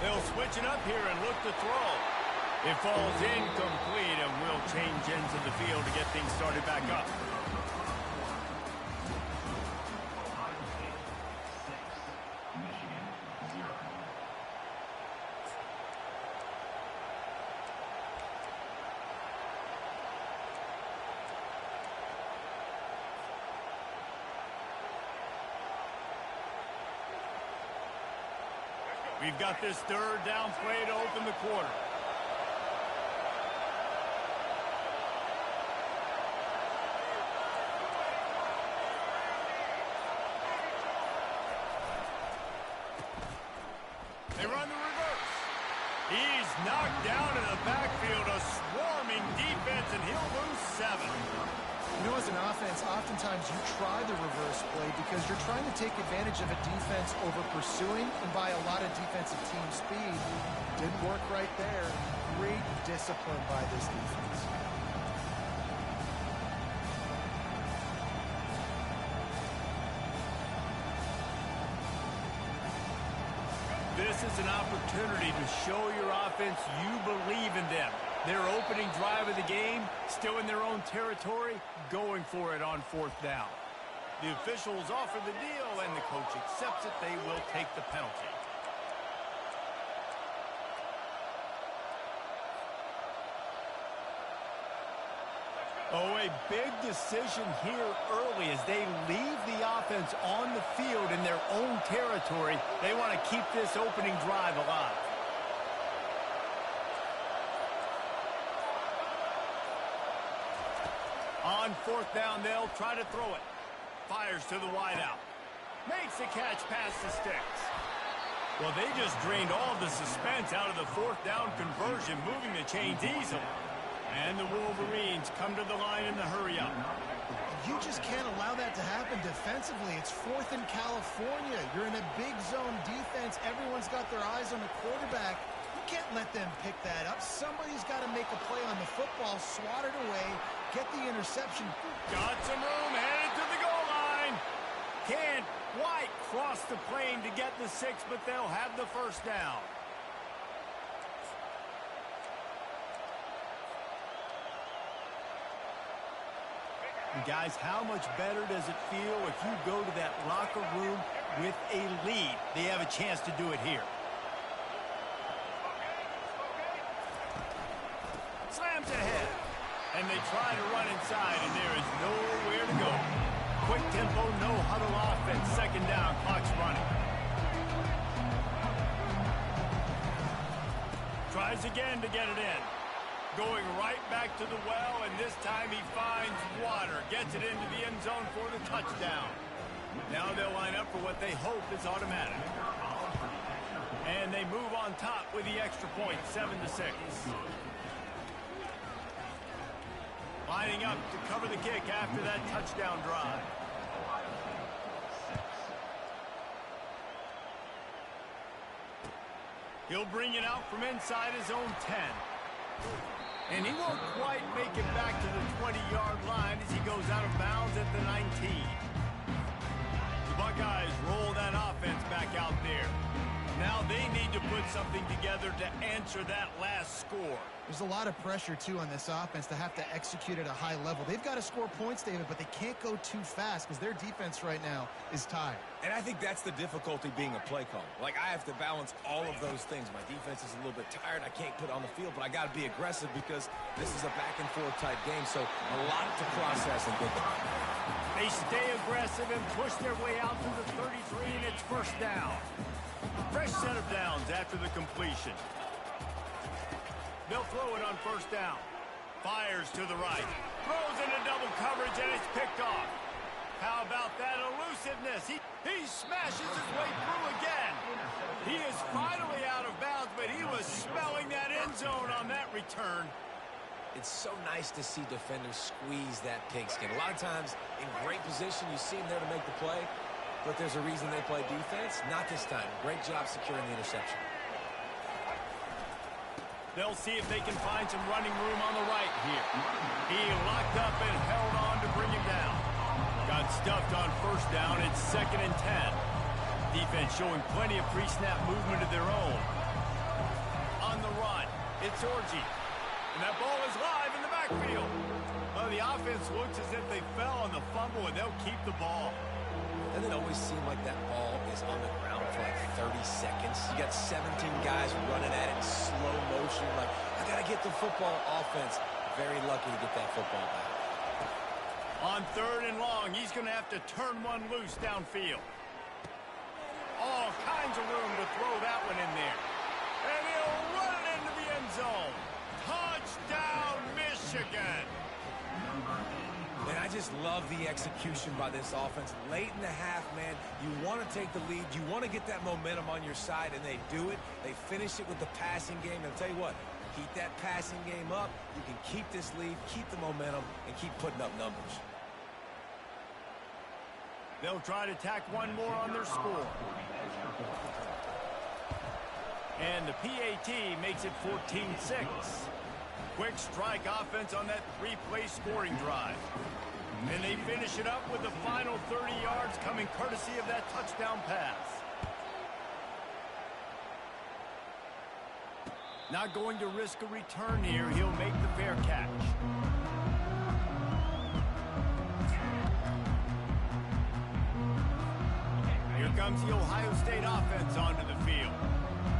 They'll switch it up here and look to throw. It falls incomplete, and will change ends of the field to get things started back up. We've got this 3rd down play to open the quarter. They run the reverse. He's knocked down in the backfield, a swarming defense, and he'll lose 7. You know, as an offense, oftentimes you try the reverse play because you're trying to take advantage of a defense over pursuing and by a lot of defensive team speed. Didn't work right there. Great discipline by this defense. This is an opportunity to show your offense you believe in them. Their opening drive of the game, still in their own territory, going for it on 4th down. The officials offer the deal, and the coach accepts it. They will take the penalty. Oh, a big decision here early as they leave the offense on the field in their own territory. They want to keep this opening drive alive. On 4th down, they'll try to throw it. Fires to the wideout. Makes the catch past the sticks. Well, they just drained all the suspense out of the 4th down conversion, moving the chains easily. And the Wolverines come to the line in the hurry-up. You just can't allow that to happen defensively. It's 4th in California. You're in a big zone defense. Everyone's got their eyes on the quarterback. You can't let them pick that up. Somebody's got to make a play on the football, swat it away, get the interception. Got some room, headed to the goal line. Can't quite cross the plane to get the 6, but they'll have the first down. Guys, how much better does it feel if you go to that locker room with a lead? They have a chance to do it here. Slams ahead. And they try to run inside, and there is nowhere to go. Quick tempo, no huddle offense. 2nd down, clock's running. Tries again to get it in. Going right back to the well, and this time he finds water. Gets it into the end zone for the touchdown. Now they'll line up for what they hope is automatic. And they move on top with the extra point, 7-6. Lining up to cover the kick after that touchdown drive. He'll bring it out from inside his own 10. And he won't quite make it back to the 20-yard line as he goes out of bounds at the 19. The Buckeyes roll that offense back out there. Now they need to put something together to answer that last score. There's a lot of pressure, too, on this offense to have to execute at a high level. They've got to score points, David, but they can't go too fast because their defense right now is tired. And I think that's the difficulty being a play caller. Like, I have to balance all of those things. My defense is a little bit tired. I can't put it on the field, but I got to be aggressive because this is a back-and-forth type game, so a lot to process and think about. They stay aggressive and push their way out to the 33, and it's first down. Fresh set of downs after the completion. They'll throw it on first down. Fires to the right. Throws into double coverage, and it's picked off. How about that elusiveness? He smashes his way through again. He is finally out of bounds, but he was smelling that end zone on that return. It's so nice to see defenders squeeze that pigskin. A lot of times, in great position, you see them there to make the play, but there's a reason they play defense. Not this time. Great job securing the interception. They'll see if they can find some running room on the right here. He locked up and held on to bring him down. Got stuffed on first down. It's 2nd and 10. Defense showing plenty of pre-snap movement of their own. On the run, it's Orji. And that ball is live in the backfield. Well, the offense looks as if they fell on the fumble, and they'll keep the ball. Doesn't it always seem like that ball is on the ground for like 30 seconds? You got 17 guys running at it in slow motion. Like, I got to get the football. Offense, very lucky to get that football back. On 3rd and long, he's going to have to turn one loose downfield. All kinds of room to throw that one in there. And he'll run it into the end zone. Touchdown, Michigan. And I just love the execution by this offense. Late in the half, man, you want to take the lead. You want to get that momentum on your side, and they do it. They finish it with the passing game. And I'll tell you what, keep that passing game up. You can keep this lead, keep the momentum, and keep putting up numbers. They'll try to tack one more on their score. And the PAT makes it 14-6. Quick strike offense on that 3-play scoring drive. And they finish it up with the final 30 yards coming courtesy of that touchdown pass. Not going to risk a return here. He'll make the fair catch. Here comes the Ohio State offense onto the field.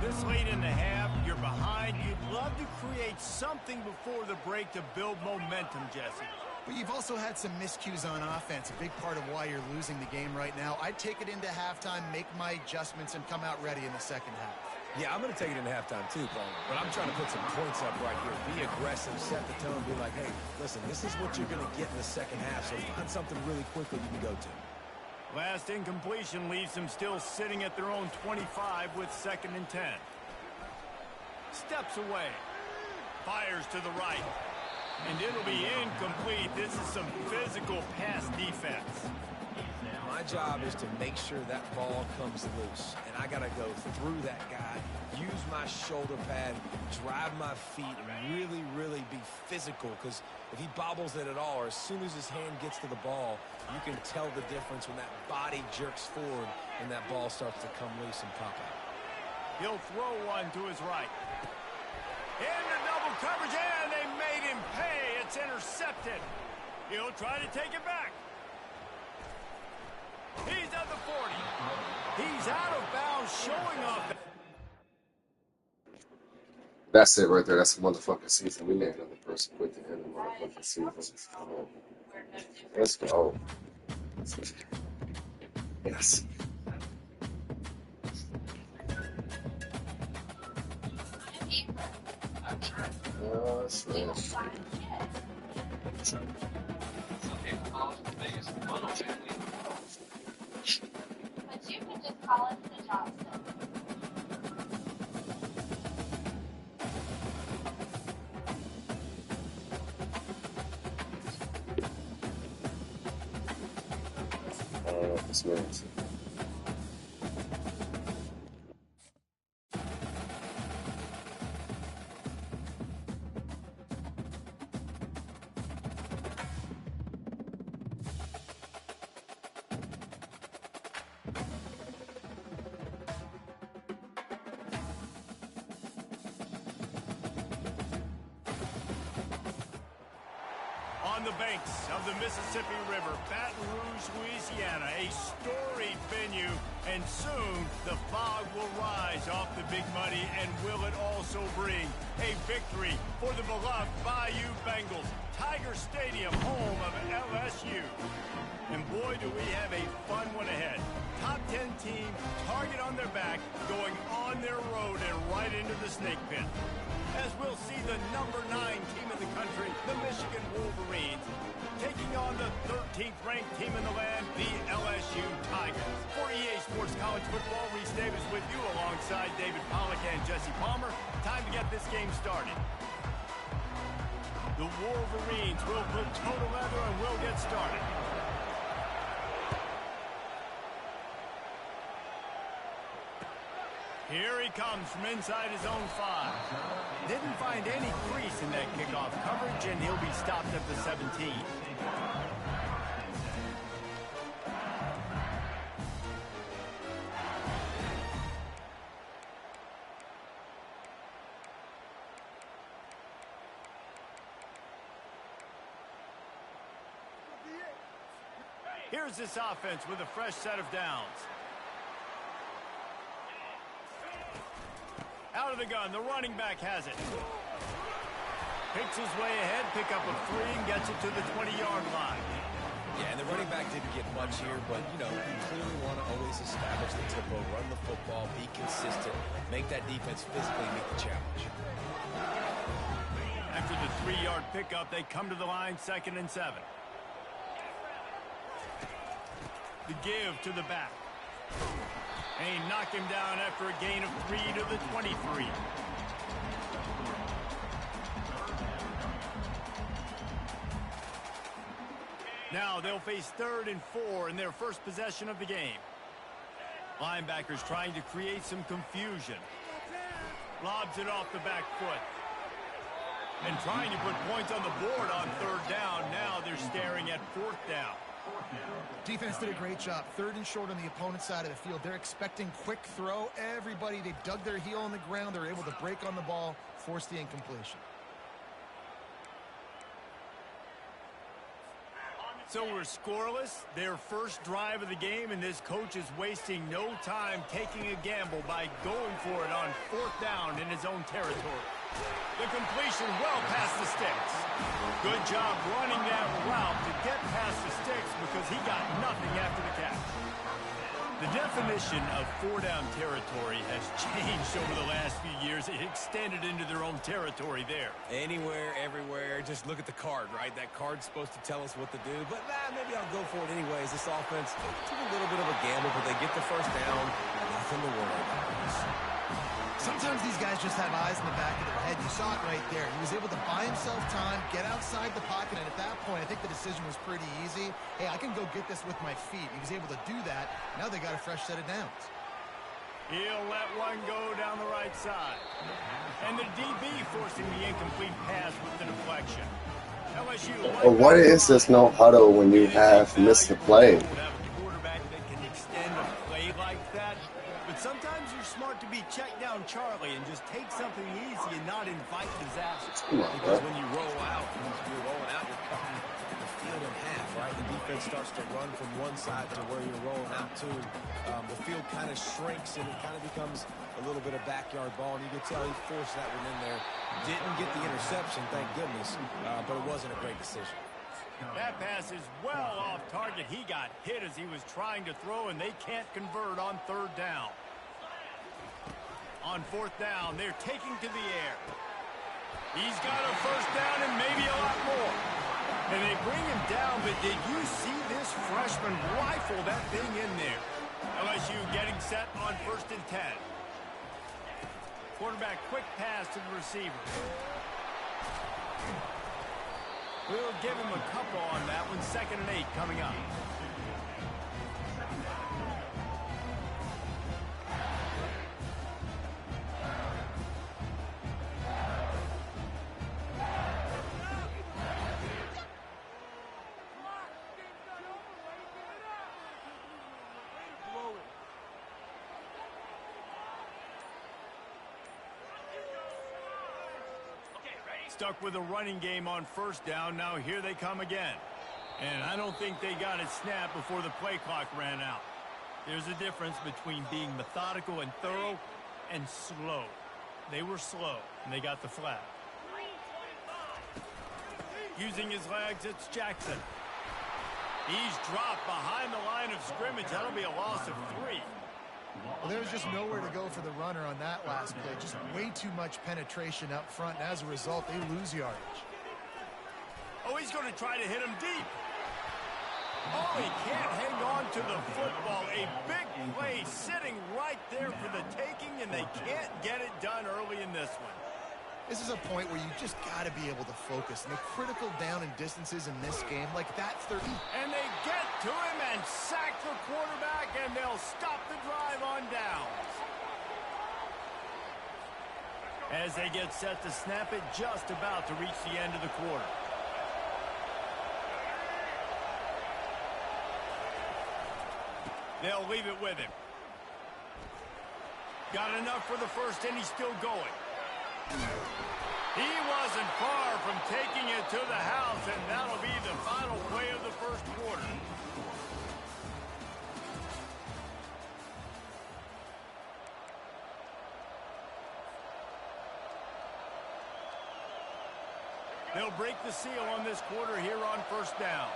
This late in the half, you're behind. You'd love to create something before the break to build momentum, Jesse. But you've also had some miscues on offense, a big part of why you're losing the game right now. I'd take it into halftime, make my adjustments, and come out ready in the second half. Yeah, I'm going to take it into halftime too, Paul. But I'm trying to put some points up right here. Be aggressive, set the tone, be like, hey, listen, this is what you're going to get in the second half, so find something really quickly you can go to. Last incompletion leaves them still sitting at their own 25 with 2nd and 10. Steps away. Fires to the right. And it'll be incomplete. This is some physical pass defense. My job is to make sure that ball comes loose. And I got to go through that guy, use my shoulder pad, drive my feet, and really, really be physical. Because if he bobbles it at all, or as soon as his hand gets to the ball, you can tell the difference when that body jerks forward and that ball starts to come loose and pop out. He'll throw one to his right. Into double coverage, and they made him pay. It's intercepted. He'll try to take it back. He's at the 40. He's out of bounds, showing off. That's it right there. That's a motherfucking season. We made another person quit the end of the motherfucking season. Let's go. Yes. But you could just call it the job center. Smith. On the banks of the Mississippi River, Baton Rouge, Louisiana, a storied venue, and soon the fog will rise off the Big Muddy, and will it also bring a victory for the beloved Bayou Bengals, Tiger Stadium, home of LSU. And boy, do we have a fun one ahead. Top 10 team, target on their back, going on their road and right into the snake pit. As we'll see the number 9 team in the country, the Michigan Wolverines, taking on the 13th ranked team in the land, the LSU Tigers. For EA Sports College Football, Reese Davis with you alongside David Pollack and Jesse Palmer. Time to get this game started. The Wolverines will put total leather and will get started. Here he comes from inside his own 5. Didn't find any crease in that kickoff coverage, and he'll be stopped at the 17. Here's this offense with a fresh set of downs. Out of the gun, the running back has it. Picks his way ahead, pick up a 3, and gets it to the 20-yard line. Yeah, and the running back didn't get much here, but, you know, you clearly want to always establish the tempo, run the football, be consistent, make that defense physically meet the challenge. After the 3-yard pickup, they come to the line, 2nd and 7. The give to the back. And he knocked him down after a gain of 3 to the 23. Now they'll face 3rd and 4 in their first possession of the game. Linebackers trying to create some confusion. Lobs it off the back foot. And trying to put points on the board on 3rd down. Now they're staring at 4th down. Defense did a great job. 3rd and short on the opponent's side of the field. They're expecting quick throw. Everybody, they dug their heel on the ground. They're able to break on the ball, force the incompletion. So we're scoreless. Their first drive of the game, and this coach is wasting no time taking a gamble by going for it on 4th down in his own territory. The completion well past the sticks. Good job running that route to get past the sticks because he got nothing after the catch. The definition of 4-down territory has changed over the last few years. It extended into their own territory there. Anywhere, everywhere, just look at the card, right? That card's supposed to tell us what to do, but maybe I'll go for it anyways. This offense took a little bit of a gamble, but they get the first down. Nothing to worry about. Sometimes these guys just have eyes in the back of their head. You saw it right there. He was able to buy himself time, get outside the pocket, and at that point, I think the decision was pretty easy. Hey, I can go get this with my feet. He was able to do that. Now they got a fresh set of downs. He'll let one go down the right side. And the DB forcing the incomplete pass with the deflection. LSU. What is this no huddle when you have missed the play? Quarterback that can extend a play like that. But sometimes you're smart to be check down Charlie and just take something easy and not invite disaster. Because when you roll out, you're rolling out, you're cutting the field in half, right? The defense starts to run from one side to where you're rolling out to. The field kind of shrinks and it kind of becomes a little bit of backyard ball. And you can tell he forced that one in there. Didn't get the interception, thank goodness, but it wasn't a great decision. That pass is well off target. He got hit as he was trying to throw, and they can't convert on 3rd down. On 4th down, they're taking to the air. He's got a first down and maybe a lot more. And they bring him down, but did you see this freshman rifle that thing in there? LSU getting set on 1st and 10. Quarterback quick pass to the receiver. We'll give him a couple on that one. 2nd and 8 coming up. Stuck with a running game on first down. Now here they come again. And I don't think they got it snapped before the play clock ran out. There's a difference between being methodical and thorough and slow. They were slow, and they got the flag. Using his legs, it's Jackson. He's dropped behind the line of scrimmage. That'll be a loss of 3. Well, there's just nowhere to go for the runner on that last play. Just way too much penetration up front, and as a result, they lose yardage. Oh, he's going to try to hit him deep. Oh, he can't hang on to the football. A big play sitting right there for the taking, and they can't get it done early in this one. This is a point where you just got to be able to focus. And the critical down and distances in this game, like that 30. And they get to him and sack the quarterback, and they'll stop the drive on downs. As they get set to snap it, just about to reach the end of the quarter. They'll leave it with him. Got enough for the first, and he's still going. He wasn't far from taking it to the house, and that'll be the final play of the first quarter. They'll break the seal on this quarter here on first down.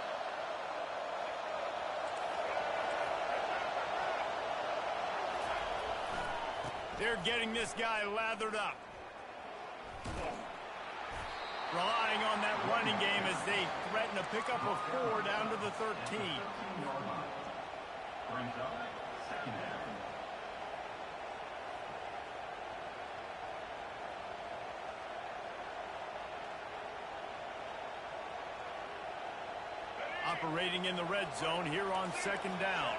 They're getting this guy lathered up. Relying on that running game as they threaten a pickup of 4 down to the 13. Operating in the red zone here on second down.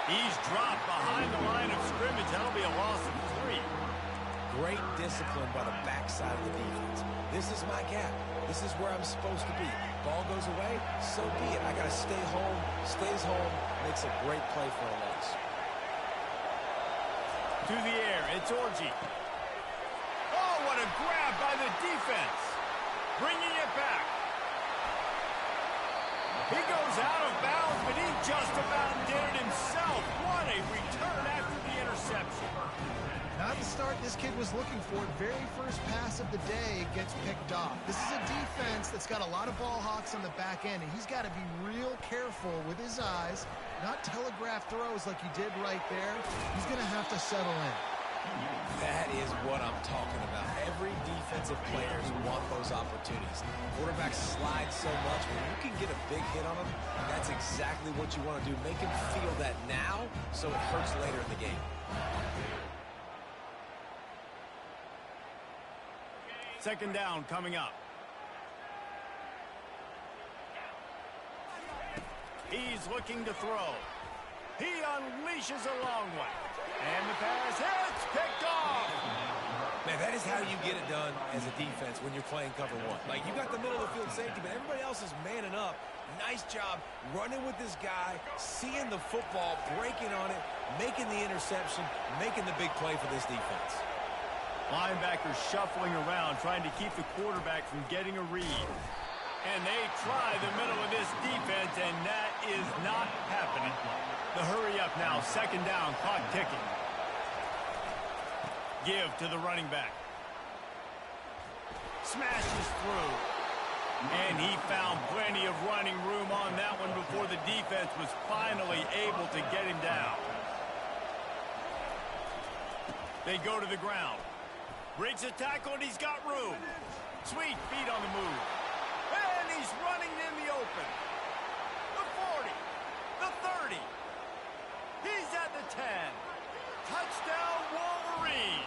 He's dropped behind the line of scrimmage. That'll be a loss of 3. Great discipline by the backside of the defense. This is my gap. This is where I'm supposed to be. Ball goes away, so be it. I got to stay home. Stays home. Makes a great play for a loss. To the air, it's Orji. Oh, what a grab by the defense. Bringing it back. He goes out of bounds, but he just about did it himself. What a return after the interception. Not the start this kid was looking for. Very first pass of the day gets picked off. This is a defense that's got a lot of ball hawks on the back end, and he's got to be real careful with his eyes, not telegraph throws like he did right there. He's going to have to settle in. That is what I'm talking about. Every defensive players want those opportunities. Quarterbacks slide so much. When you can get a big hit on them, that's exactly what you want to do. Make him feel that now so it hurts later in the game. Second down coming up. He's looking to throw. He unleashes a long one. And the pass hits, picked off. Man, that is how you get it done as a defense when you're playing cover 1. Like, you got the middle of the field safety, but everybody else is manning up. Nice job running with this guy, seeing the football, breaking on it, making the interception, making the big play for this defense. Linebackers shuffling around, trying to keep the quarterback from getting a read. And they try the middle of this defense, and that is not happening. The hurry up now, second down, clock ticking. Give to the running back. Smashes through. And he found plenty of running room on that one before the defense was finally able to get him down. They go to the ground. Breaks a tackle, and he's got room. Sweet feet on the move. And he's running in the open. The 40. The 30. He's at the 10. Touchdown, Wolverine.